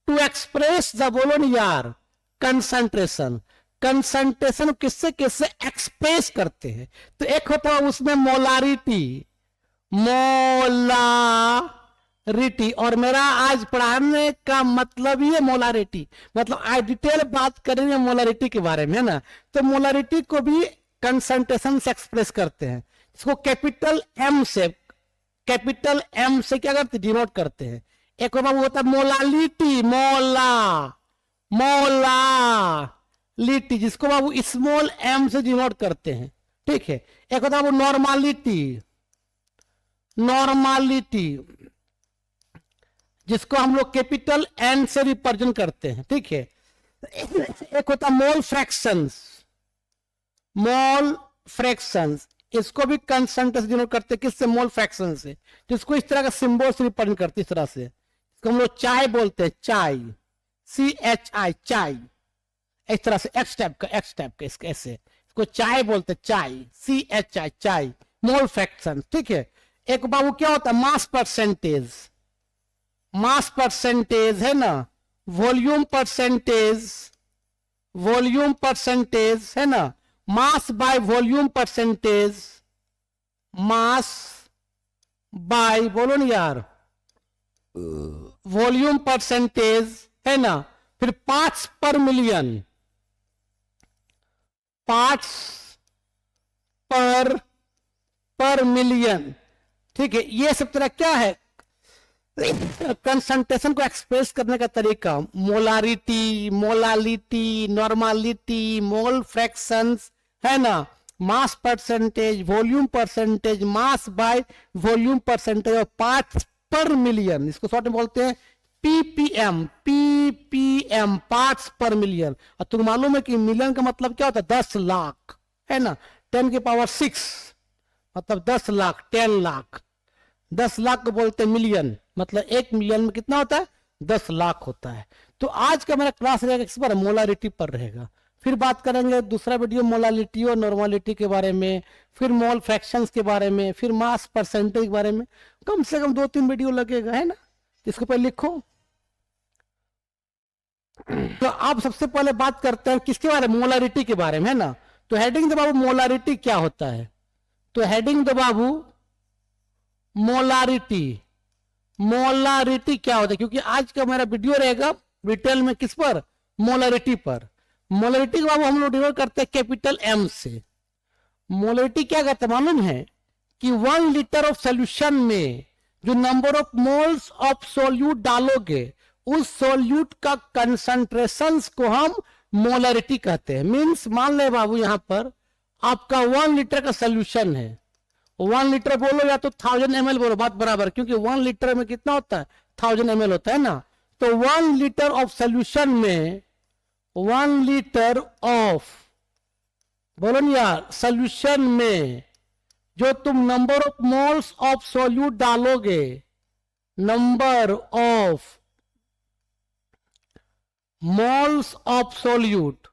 to express the बोलो नहीं यार concentration, concentration किससे किससे एक्सप्रेस करते हैं। तो एक होता है उसमें मोलारिटी, मोलारिटी, और मेरा आज पढ़ाने का मतलब ही है मोलारिटी, मतलब आज डिटेल बात करेंगे मोलारिटी के बारे में, है ना। तो मोलारिटी को भी कंसंट्रेशन से एक्सप्रेस करते हैं, इसको कैपिटल एम से क्या करते डिनोट करते हैं। एक और होता है मोलालिटी, मोलालिटी जिसको बाबू स्मॉल एम से डिनोट करते हैं, ठीक है। एक होता है नॉर्मालिटी जिसको हम लोग कैपिटल एन से रिप्रेजेंट करते हैं, ठीक है। एक होता है मोल फ्रैक्शंस, इसको भी कंसंट्रेशन डिनोट करते हैं किससे, मोल फ्रैक्शन से, जिसको इस तरह का सिंबल से रिप्रेजेंट करते हैं, इस तरह से। इसको हम लोग चाय बोलते हैं, चाय, CHI, चाय, इस तरह से एक्स टाइप का इसके ऐसे, इसको चाय बोलते हैं, चाय, CHI, चाय, मोल फ्रैक्शन, ठीक है। एक बाबू क्या होता है मास परसेंटेज है ना, वॉल्यूम परसेंटेज है ना, mass by volume percentage, mass by बोलो नहीं यार वॉल्यूम परसेंटेज है ना। फिर पार्ट्स पर मिलियन, पार्ट्स पर मिलियन, ठीक है। ये सब तरह क्या है कंसंट्रेशन को एक्सप्रेस करने का तरीका, मोलारिटी, नॉर्मालिटी, मोल फ्रैक्शंस, है ना, mass percentage, volume percentage, mass by volume percentage और पार्ट्स पर मिलियन, इसको शॉर्ट में बोलते हैं ppm, पार्ट्स पर मिलियन। और तुम्हें मालूम है कि मिलियन का मतलब क्या होता है 10 लाख, है ना, 10⁶ मतलब 10 लाख, 10 लाख, 10 लाख को बोलते हैं मिलियन, मतलब 1 मिलियन में कितना होता है 10 लाख होता है। तो आज का मेरा क्लास रहेगा इस पर मोलारिटी पर रहेगा, फिर बात करेंगे दूसरा वीडियो मोलालिटी और नॉर्मालिटी के बारे में, फिर मोल फ्रैक्शंस के बारे में, फिर मास परसेंटेज के बारे में, कम से कम 2-3 वीडियो लगेगा, है ना। इसको पहले लिखो। तो आप सबसे पहले बात करते हैं किसके बारे में, मोलारिटी के बारे में, है ना। तो हेडिंग दो बाबू मोलारिटी क्या होता है, तो हेडिंग दो बाबू मोलारिटी क्या होता है, क्योंकि आज का मेरा वीडियो रहेगा डिटेल में किस पर, मोलारिटी पर। मोलारिटी को बाबू हम लोग डिनोट करते हैं कैपिटल M से। मोलारिटी क्या कहते हैं मालूम है कि 1 लीटर ऑफ सोल्यूशन में जो number of moles of solute डालोगे उस सोल्यूट का कंसंट्रेशन को हम मोलारिटी कहते हैं। मींस मान ले बाबू यहां पर आपका 1 लीटर का सोल्यूशन है, 1 लीटर बोलो या तो 1000 ml बोलो, बात बराबर, क्योंकि 1 लीटर में कितना होता है 1000 ml होता है ना। तो 1 लीटर ऑफ सोल्यूशन में 1 लीटर ऑफ, बोलो ना यार, सोल्यूशन में जो तुम number of moles of solute डालोगे, number of moles of solute,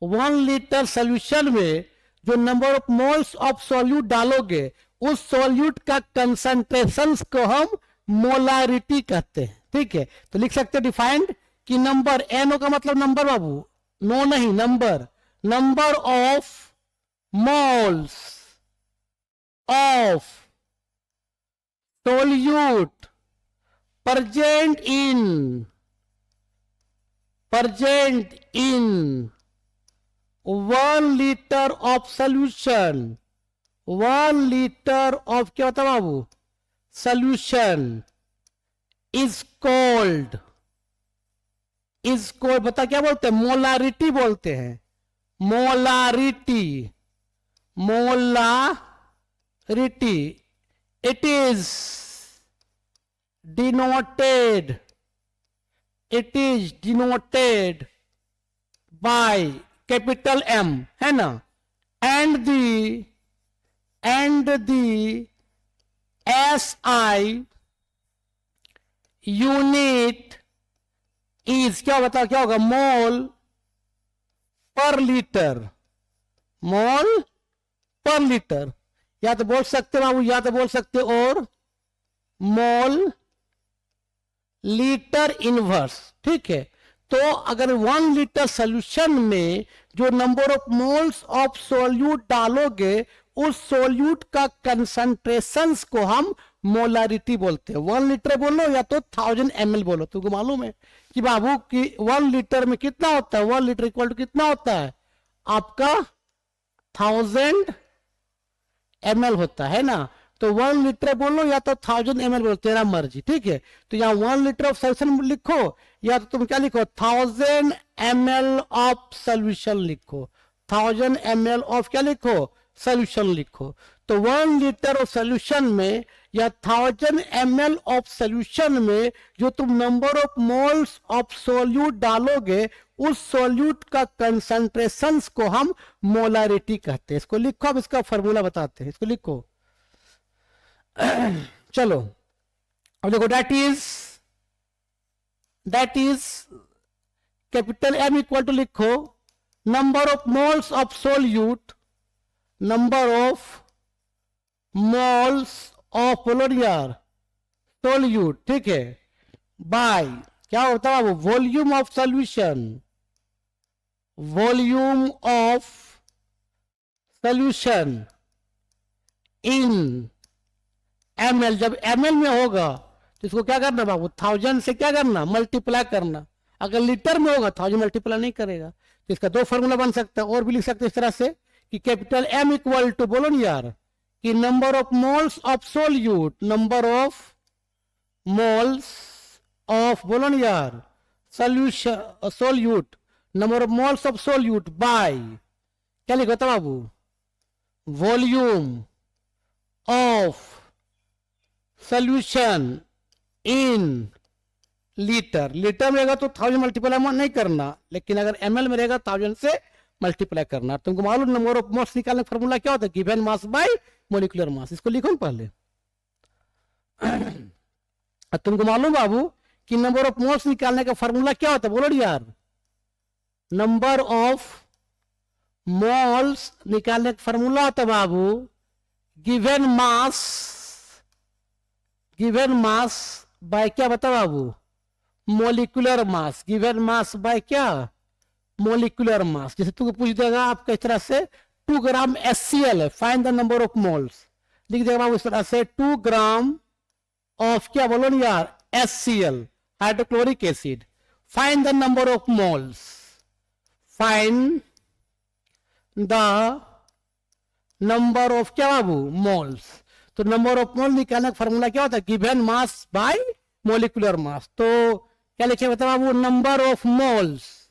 1 litre solution में जो number of moles of solute डालोगे, उस सॉल्यूट का कंसंट्रेशन को हम मोलारिटी कहते हैं। ठीक है, तो लिख सकते हैं डिफाइंड कि नंबर, एनओ का मतलब नंबर बाबू, नो नहीं, number, number of moles of solute present in 1 liter of solution, 1 liter of क्या होता है बाबू, solution is called, बता क्या बोलते हैं, मोलारिटी बोलते हैं, molarity, it is denoted by capital M, है ना, and the SI unit is, क्या बताओ क्या होगा, मोल पर लीटर, मोल पर लीटर, या तो बोल सकते बाबू, या तो बोल सकते और मोल लीटर इनवर्स। ठीक है, तो अगर 1 लीटर सोल्यूशन में जो number of moles of solute डालोगे, उस सोल्यूट का कंसंट्रेशन को हम मोलारिटी बोलते हैं। 1 लीटर बोलो या तो 1000 ml बोलो। तुमको मालूम है कि बाबू कि 1 लीटर में कितना होता है, 1 लीटर इक्वल टू कितना होता है आपका 1000 ml होता है ना। तो 1 लीटर बोलो या तो 1000 ml बोलो, तेरा मर्जी। ठीक है, तो यहाँ 1 लीटर ऑफ सोल्यूशन लिखो या तो तुम क्या लिखो 1000 ml ऑफ सोल्यूशन लिखो, 1000 ml ऑफ क्या लिखो, सोल्यूशन लिखो। तो 1 लीटर ऑफ सोल्यूशन में या 1000 ml ऑफ सोल्यूशन में जो तुम number of moles of solute डालोगे, उस सोल्यूट का कंसंट्रेशन को हम मोलारिटी कहते हैं। इसको लिखो, अब इसका फॉर्मूला बताते हैं, इसको लिखो। चलो अब देखो, that is capital M equal to लिखो number of moles of solute, number of moles of यार सोल्यूट। ठीक है, बाय क्या होता है वो, volume of solution, volume of solution in ml। जब ml में होगा तो इसको क्या करना बाबू, 1000 से क्या करना, मल्टीप्लाई करना। अगर लीटर में होगा 1000 मल्टीप्लाई नहीं करेगा। तो इसका 2 फॉर्मूला बन सकता है, और भी लिख सकते हैं इस तरह से कि कैपिटल M इक्वल टू, बोलो ना यार, कि number of moles of solute, number of moles of, बोलो ना यार, solution solute, number of moles of solute by क्या लिखा था बाबू, volume of solution in litre. Litre में रहेगा तो 1000 मल्टीप्लाई नहीं करना, लेकिन अगर ml में रहेगा 1000 से मल्टीप्लाई करना। तुमको मालूम नंबर ऑफ मोल्स निकालने का फॉर्मूला क्या होता है, given mass bye molecular mass. इसको लिखो ना पहले। तुमको मालूम बाबू कि नंबर ऑफ मोल्स निकालने का फॉर्मूला क्या होता है, बोलो यार, नंबर ऑफ मोल्स निकालने का फॉर्मूला होता है बाबू, गिवन मास बाय क्या बता बाबू, molecular mass. Given mass by क्या, मोलिकुलर मास। जैसे तुमको पूछ देगा आपका इस तरह से 2 ग्राम HCl है, find the number of moles. लिख देगा बाबू इस तरह से 2 ग्राम ऑफ क्या, बोलो ना यार, HCl, hydrochloric acid. Find the number of moles, find the number of क्या बाबू, मोल्स। तो नंबर ऑफ मोल निकालने का फॉर्मूला क्या होता है, given mass by molecular mass. तो क्या लिखे बता बाबू, number of moles,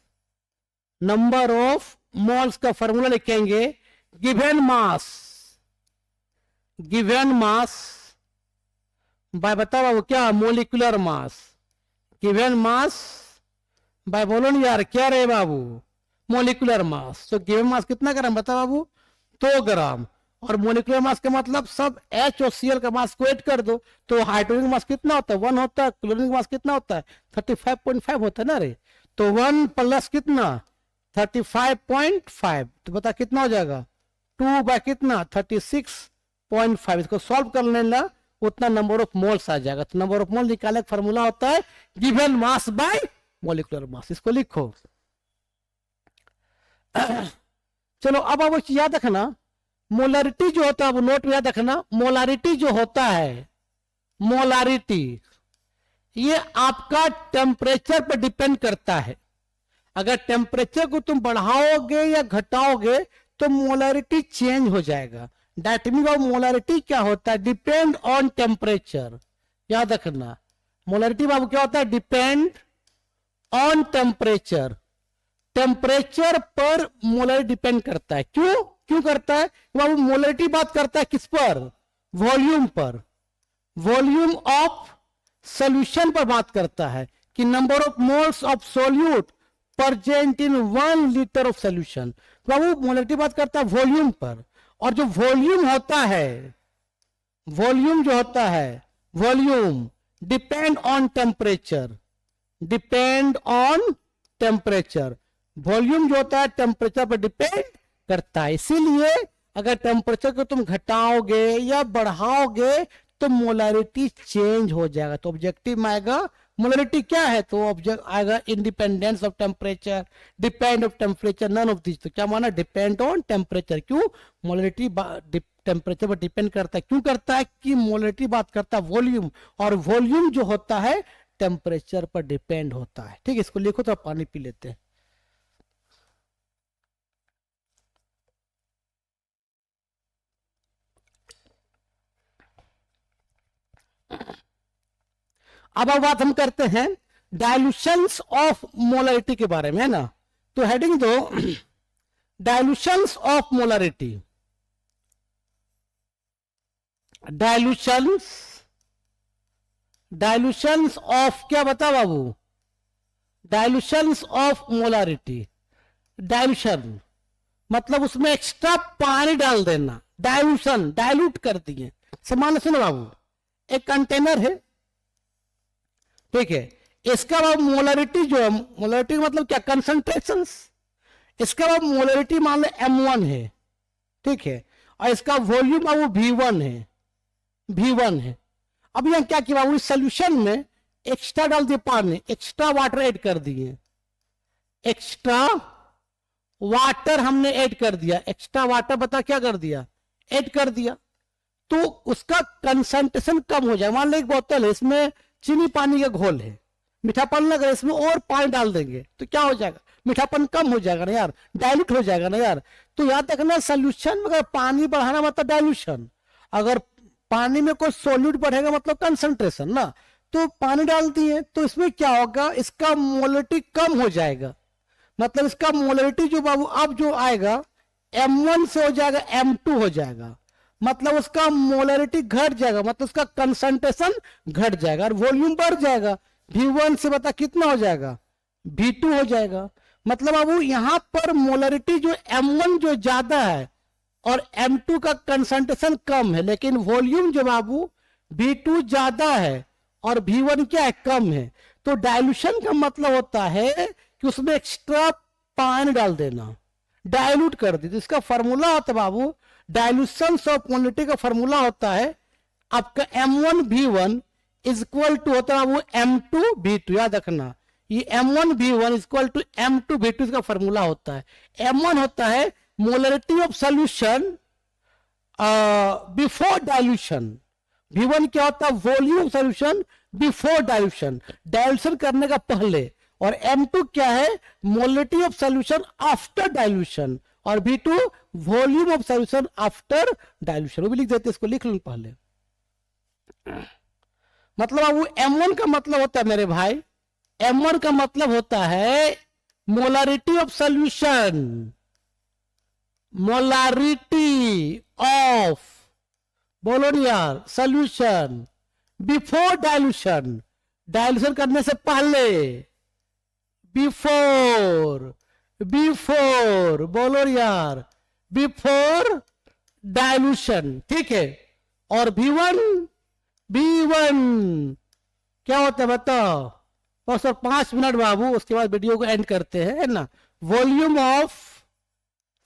number of moles का फॉर्मूला लिखेंगे गिवन मास बाय बता बाबू क्या, molecular mass. Given mass by, बोलो ना यार क्या रहे बाबू, मोलिकुलर मास। तो गिवन मास कितना ग्राम बता बाबू, 2 ग्राम। और मोलिकुलर मास का मतलब सब H और Cl का मास को ऐड कर दो, तो हाइड्रोजन मास कितना होता है, 1 होता है। क्लोरीन मास कितना होता है, 35.5 होता है ना रे। तो 1 प्लस कितना, 35.5, तो बता कितना हो जाएगा, 2 बाय कितना, 36.5। इसको सॉल्व कर लेना, उतना नंबर ऑफ मोल्स आ जाएगा। तो नंबर ऑफ मोल निकालने का फॉर्मूला होता है गिवन मास बाय मोलिकुलर मास। इसको लिखो। चलो अब आप याद रखना, मोलारिटी जो होता है, वो नोट में याद रखना, मोलारिटी जो होता है, मोलारिटी ये आपका टेम्परेचर पर डिपेंड करता है। अगर टेम्परेचर को तुम बढ़ाओगे या घटाओगे तो मोलारिटी चेंज हो जाएगा। दैट मीन मोलारिटी क्या होता है, डिपेंड ऑन टेम्परेचर। याद रखना, मोलारिटी बाबू क्या होता है, डिपेंड ऑन टेम्परेचर। टेम्परेचर पर मोलारिटी डिपेंड करता है। क्यों करता है बाबू, मोलारिटी बात करता है किस पर, वॉल्यूम पर, वॉल्यूम ऑफ सॉल्यूशन पर बात करता है कि number of moles of solute present in 1 litre of solution. Babu molarity बात करता है वॉल्यूम पर, और जो वॉल्यूम होता है, वॉल्यूम जो होता है, volume depend on temperature, depend on temperature. Volume जो होता है टेम्परेचर पर डिपेंड करता है। इसीलिए अगर टेम्परेचर को तुम घटाओगे या बढ़ाओगे तो मोलारिटी चेंज हो जाएगा। तो ऑब्जेक्टिव में आएगा मोलारिटी क्या है, तो ऑब्जेक्ट आएगा independence of temperature, depend of temperature, none of this. तो क्या माना, डिपेंड ऑन टेम्परेचर। क्यों, मोलारिटी टेम्परेचर पर डिपेंड करता है। क्यों करता है कि मोलारिटी बात करता है वॉल्यूम, और वॉल्यूम जो होता है टेम्परेचर पर डिपेंड होता है। ठीक है, इसको लिखो तो आप पानी पी लेते हैं। अब बात हम करते हैं डायल्यूशंस ऑफ मोलारिटी के बारे में, है ना। तो हेडिंग दो, डायल्यूशंस ऑफ मोलारिटी। डायल्यूशंस, डायल्यूशंस ऑफ क्या बता बाबू, डायल्यूशंस ऑफ मोलारिटी। डायल्यूशन मतलब उसमें एक्स्ट्रा पानी डाल देना, डायल्यूशन, डायल्यूट कर दिए। समान सुनो बाबू, एक कंटेनर है, ठीक है, इसका बाद मोलारिटी जो है, मोलारिटी मतलब क्या, कंसंट्रेशन। इसका बाद मोलारिटी मान लो M1 है, ठीक है, और इसका वॉल्यूम अब वो V1 है, V1 है। अब यहां क्या किया, उस सोल्यूशन में एक्स्ट्रा डाल दिए पानी, एक्स्ट्रा वाटर ऐड कर दिए, एक्स्ट्रा वाटर हमने ऐड कर दिया। एक्स्ट्रा वाटर बता क्या कर दिया, ऐड कर दिया, तो उसका कंसंट्रेशन कम हो जाए। मान लो एक बोतल है, इसमें चीनी पानी का घोल है, मीठापन लग रहा है, इसमें और पानी डाल देंगे तो क्या हो जाएगा, मीठापन कम हो जाएगा ना यार, डाइल्यूट हो जाएगा ना यार। तो याद रखना, सोल्यूशन में अगर पानी बढ़ाना मतलब डाइल्यूशन, अगर पानी में कोई सोल्यूट बढ़ेगा मतलब कंसंट्रेशन ना। तो पानी डाल दिए तो इसमें क्या होगा, इसका मोलारिटी कम हो जाएगा। मतलब इसका मोलारिटी जो बाबू अब जो आएगा M1 से हो जाएगा M2 हो जाएगा, मतलब उसका मोलारिटी घट जाएगा, मतलब उसका कंसंट्रेशन घट जाएगा और वॉल्यूम बढ़ जाएगा। V1 से बता कितना हो जाएगा, V2 हो जाएगा। मतलब बाबू यहां पर मोलारिटी जो M1 जो ज्यादा है और M2 का कंसंट्रेशन कम है, लेकिन वॉल्यूम जो बाबू V2 ज्यादा है और V1 क्या है, कम है। तो डाइल्यूशन का मतलब होता है कि उसमें एक्स्ट्रा पानी डाल देना, डाइल्यूट कर दी। तो इसका फॉर्मूला होता है बाबू, डाइल्यूशन ऑफ मोलारिटी का फॉर्मूला होता है आपका M1 V1 is equal to होता है वो M2 V2। याद रखना, ये M1 V1 is equal to M2 V2 इसका फॉर्मूला होता है। M1 होता है molarity of solution before dilution, V1 क्या होता है, volume solution before dilution, dilution करने का पहले। और M2 क्या है, molarity of solution after dilution, और V2 volume of solution after dilution. वो भी लिख देते, इसको लिख लो पहले। मतलब वो M1 का मतलब होता है मेरे भाई, M1 का मतलब होता है molarity of solution, molarity of, बोलो नहीं यार, सॉल्यूशन बिफोर डाइल्यूशन, डाइल्यूशन करने से पहले, बिफोर बिफोर, बोलो यार, बिफोर डाइल्यूशन, ठीक है। और V1, V1 क्या होता है बताओ? बस और 5 मिनट बाबू, उसके बाद वीडियो को एंड करते हैं, है ना। Volume of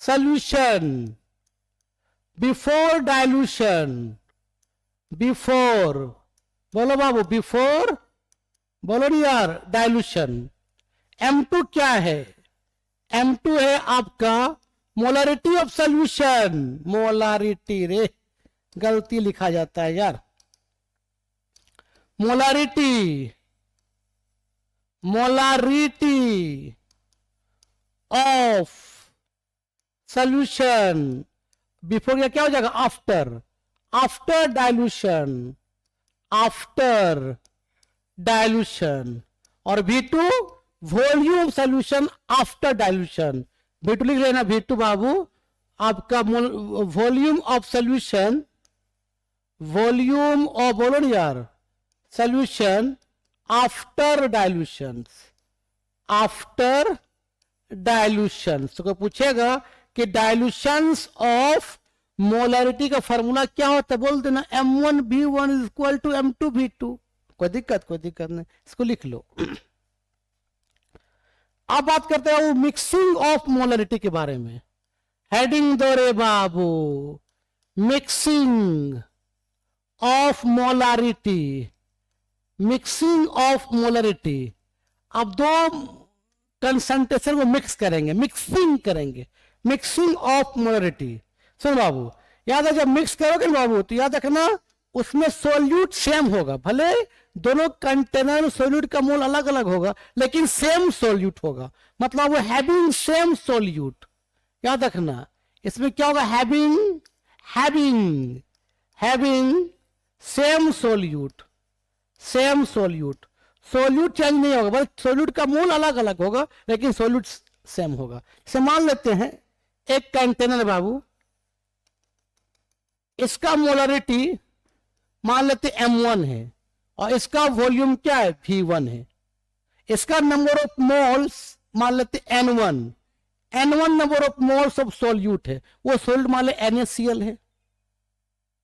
solution before dilution, before, बोलो बाबू, बिफोर, बोलो नहीं यार, डाइल्यूशन। M2 क्या है? M2 है आपका मोलारिटी ऑफ सॉल्यूशन, मोलारिटी, रे गलती लिखा जाता है यार, molarity, molarity of solution before, या क्या हो जाएगा? After, after dilution, after dilution. और V2 volume solution after dilution, V2 लिख लेना, V2 बाबू आपका volume of solution, volume of, बोलो ना यार, solution after dilution, after dilution. तो पूछेगा कि डाइल्यूशंस ऑफ मोलरिटी का फॉर्मूला क्या होता है, बोल देना M1V1 is equal to M2V2, कोई दिक्कत नहीं, इसको लिख लो। अब बात करते हैं वो मिक्सिंग ऑफ मोलरिटी के बारे में, हेडिंग दो रे बाबू, mixing of molarity, mixing of molarity. अब दो कंसंट्रेशन को मिक्स करेंगे, मिक्सिंग करेंगे, मिक्सिंग ऑफ मोलरिटी। सुन बाबू, याद है जब मिक्स करोगे ना बाबू, तो याद रखना उसमें सोल्यूट सेम होगा, भले दोनों कंटेनर में सोल्यूट का मोल अलग अलग होगा, लेकिन सेम सोल्यूट होगा, मतलब वो हैविंग सेम सोल्यूट। याद रखना इसमें क्या होगा, having, having, having same solute, same solute, solute change नहीं होगा, बस सोल्यूट का मोल अलग अलग होगा, लेकिन सोल्यूट सेम होगा। इसे मान लेते हैं एक कंटेनर बाबू, इसका मोलरिटी मान लेते M1 है, और इसका वॉल्यूम क्या है, V1 है। इसका नंबर ऑफ मोल्स मान लेते N1, N1 number of moles of solute है, वो सोल्यूट मान ले NaCl है,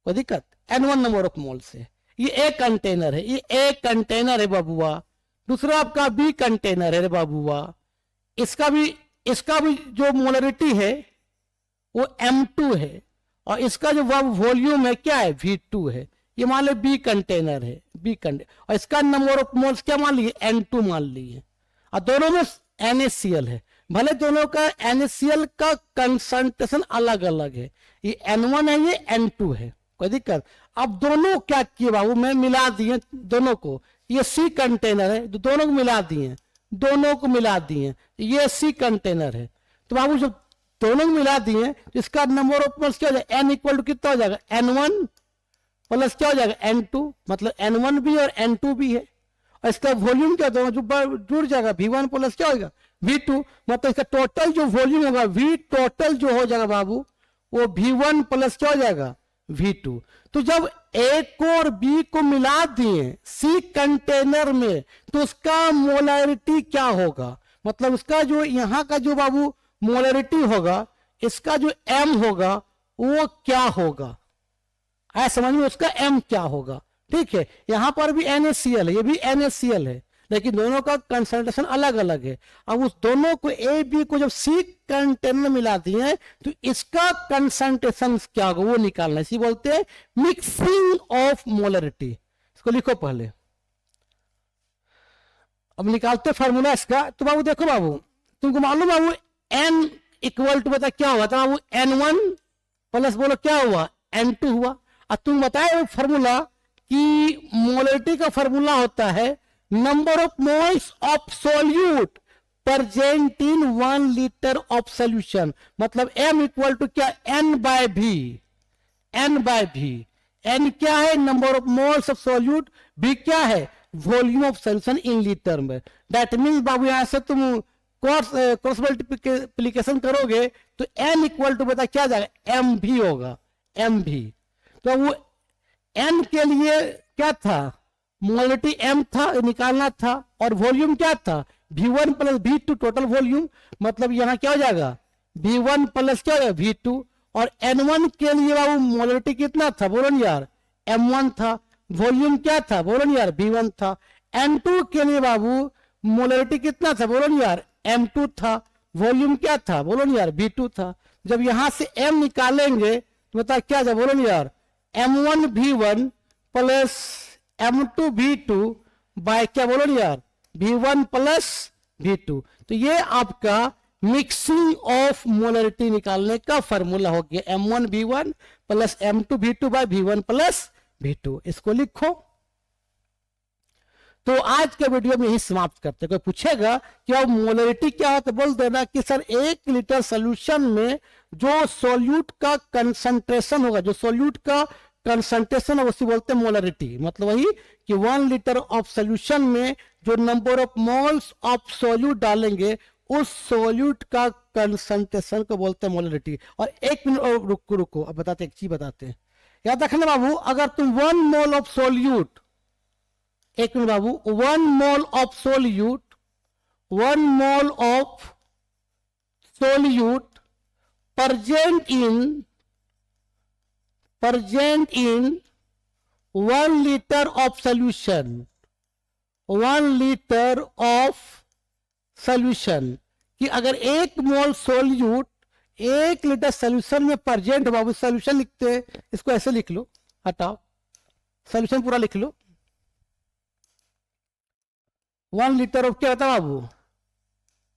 कोई दिक्कत, N1 नंबर ऑफ मोल्स है। ये एक कंटेनर है, ये एक कंटेनर है बाबूआ। दूसरा आपका B कंटेनर है रे बाबूआ, इसका भी जो मोलरिटी है वो M2 है, और इसका जो वॉल्यूम है क्या है, V2 है। ये मान लो B कंटेनर है, B कंटेनर, और इसका नंबर ऑफ मोल्स क्या मान लिए, N2 मान लिए, और दोनों में NaCl है, भले दोनों का NaCl का कंसंट्रेशन अलग अलग है, ये N1 है, ये N2 है, कोई दिक्कत। अब दोनों क्या किए बाबू, मैं मिला दिए दोनों को, ये C कंटेनर है, तो दोनों को मिला दिए, दोनों को मिला दिए, ये C कंटेनर है, तो बाबू जब दोनों को मिला दिए तो इसका नंबर ऑफ मोल्स क्या हो जाएगा, N इक्वल टू कितना हो जाएगा, N1 प्लस क्या हो जाएगा, N2, मतलब N1 भी और N2 भी है, और इसका वॉल्यूम क्या दोनों जो जुड़ जाएगा, V1 प्लस क्या होगा, V2, मतलब इसका टोटल जो वॉल्यूम होगा, V टोटल जो हो जाएगा बाबू, वो V1 प्लस क्या हो जाएगा, V2। तो जब A को और B को मिला दिए C कंटेनर में, तो उसका मोलरिटी क्या होगा, मतलब उसका जो यहां का जो बाबू मोलरिटी होगा, इसका जो M होगा वो क्या होगा, है समझ में, उसका M क्या होगा, ठीक है। यहां पर भी NaCl है, ये भी NaCl है, लेकिन दोनों का कंसंट्रेशन अलग अलग है। अब उस दोनों को A B को जब C कंटेनर मिला दिए तो इसका कंसंट्रेशन क्या होगा वो निकालना, इसी बोलते हैं मिक्सिंग ऑफ मोलरिटी। इसको लिखो पहले, अब निकालते फॉर्मूला इसका। तो बाबू देखो बाबू, तुमको मालूम बाबू N इक्वल टू बता क्या हुआ था बाबू, N1 प्लस बोलो क्या हुआ, N2 हुआ। अब तुम बताए वो फॉर्मूला कि मोलरिटी का फॉर्मूला होता है number of moles of solute present in 1 litre of solution, मतलब M इक्वल टू क्या, N by V, N by V। N क्या है, number of moles of solute, B क्या है, volume of solution in litre में। That means बाबू यहां से तुम क्रॉस मल्टीप्लीकेशन करोगे तो N इक्वल टू बता क्या जाएगा, MV होगा, MV। तो वो N के लिए क्या था, मोलरिटी M था, निकालना था, और वॉल्यूम क्या था, V1 plus V2 total volume, मतलब यहाँ क्या हो जाएगा V1 प्लस क्या हो जाएगा V2। और N1 के लिए बाबू मोलरिटी कितना था बोलो ना यार, M1 था। वॉल्यूम क्या था बोलो ना यार, V1 था। N2 के लिए बाबू मोलरिटी कितना था बोलो ना यार, M2 था। वॉल्यूम क्या था बोलो ना यार, V2 था। जब यहां से M निकालेंगे तो बता क्या था बोलो ना यार, M1 V1 plus M2 V2 bye क्या बोलो ना यार, V1 प्लस V2। तो ये आपका मिक्सिंग ऑफ मोलरिटी निकालने का फॉर्मूला हो गया, M1 V1 plus M2 V2 bye V1 plus V2। इसको लिखो। तो आज के वीडियो में यही समाप्त करते हैं। कोई पूछेगा कि अब मोलरिटी क्या है तो बोल देना कि सर 1 लीटर सोल्यूशन में जो सोल्यूट का कंसंट्रेशन होगा, जो सोल्यूट का कंसंट्रेशन है उसी बोलते हैं मोलरिटी। मतलब वही कि 1 लीटर ऑफ सोल्यूशन में जो number of moles of solute डालेंगे उस सोल्यूट का कंसंट्रेशन को बोलते हैं मोलरिटी। और 1 मिनट और रुको रुको, अब बताते एक चीज बताते हैं, याद रखना बाबू। अगर तुम 1 मोल ऑफ सोल्यूट, एक minute Babu, 1 mole of solute, 1 mole of solute present in 1 liter of solution, 1 liter of solution, कि अगर 1 मोल सोल्यूट 1 लीटर सोल्यूशन में प्रेजेंट, बाबू सोल्यूशन लिखते हैं, इसको ऐसे लिख लो, हटाओ सोल्यूशन पूरा लिख लो। 1 लीटर ऑफ क्या होता है बाबू,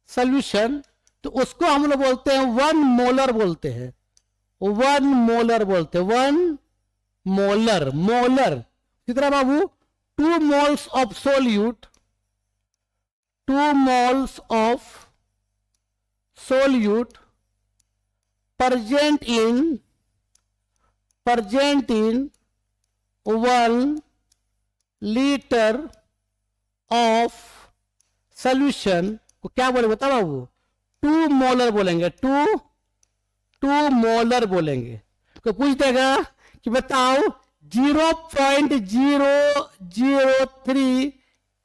सोल्यूशन, तो उसको हम लोग बोलते हैं 1 मोलर बोलते हैं, 1 मोलर बोलते हैं, 1 मोलर। मोलर कितना बाबू, 2 moles of solute, 2 moles of solute present in 1 litre of solution को क्या बोले बता बाबू, 2 मोलर बोलेंगे, 2 मोलर बोलेंगे। तो पूछ देगा कि बताओ 0.003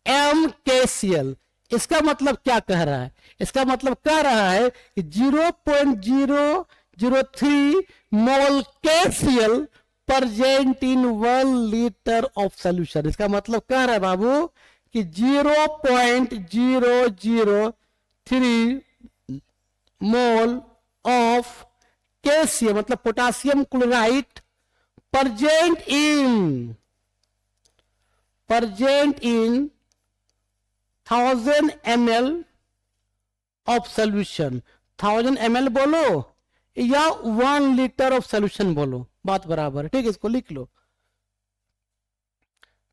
MkCl, इसका मतलब क्या कह रहा है, इसका मतलब कह रहा है कि 0.003 मोल KCl present in 1 litre of solution. इसका मतलब कह रहा है बाबू कि 0.003 मोल ऑफ KCl मतलब potassium chloride present in 1000 ml of solution, 1000 ml बोलो या 1 लीटर ऑफ सोल्यूशन बोलो, बात बराबर है, ठीक है। इसको लिख लो।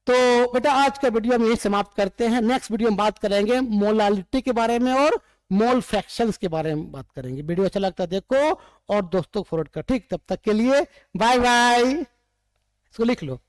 तो बेटा आज का वीडियो हम यही समाप्त करते हैं। नेक्स्ट वीडियो में बात करेंगे मोलालिटी के बारे में और मोल फ्रैक्शंस के बारे में बात करेंगे। वीडियो अच्छा लगता है देखो और दोस्तों को फॉरवर्ड कर, ठीक। तब तक के लिए बाय बाय। इसको लिख लो।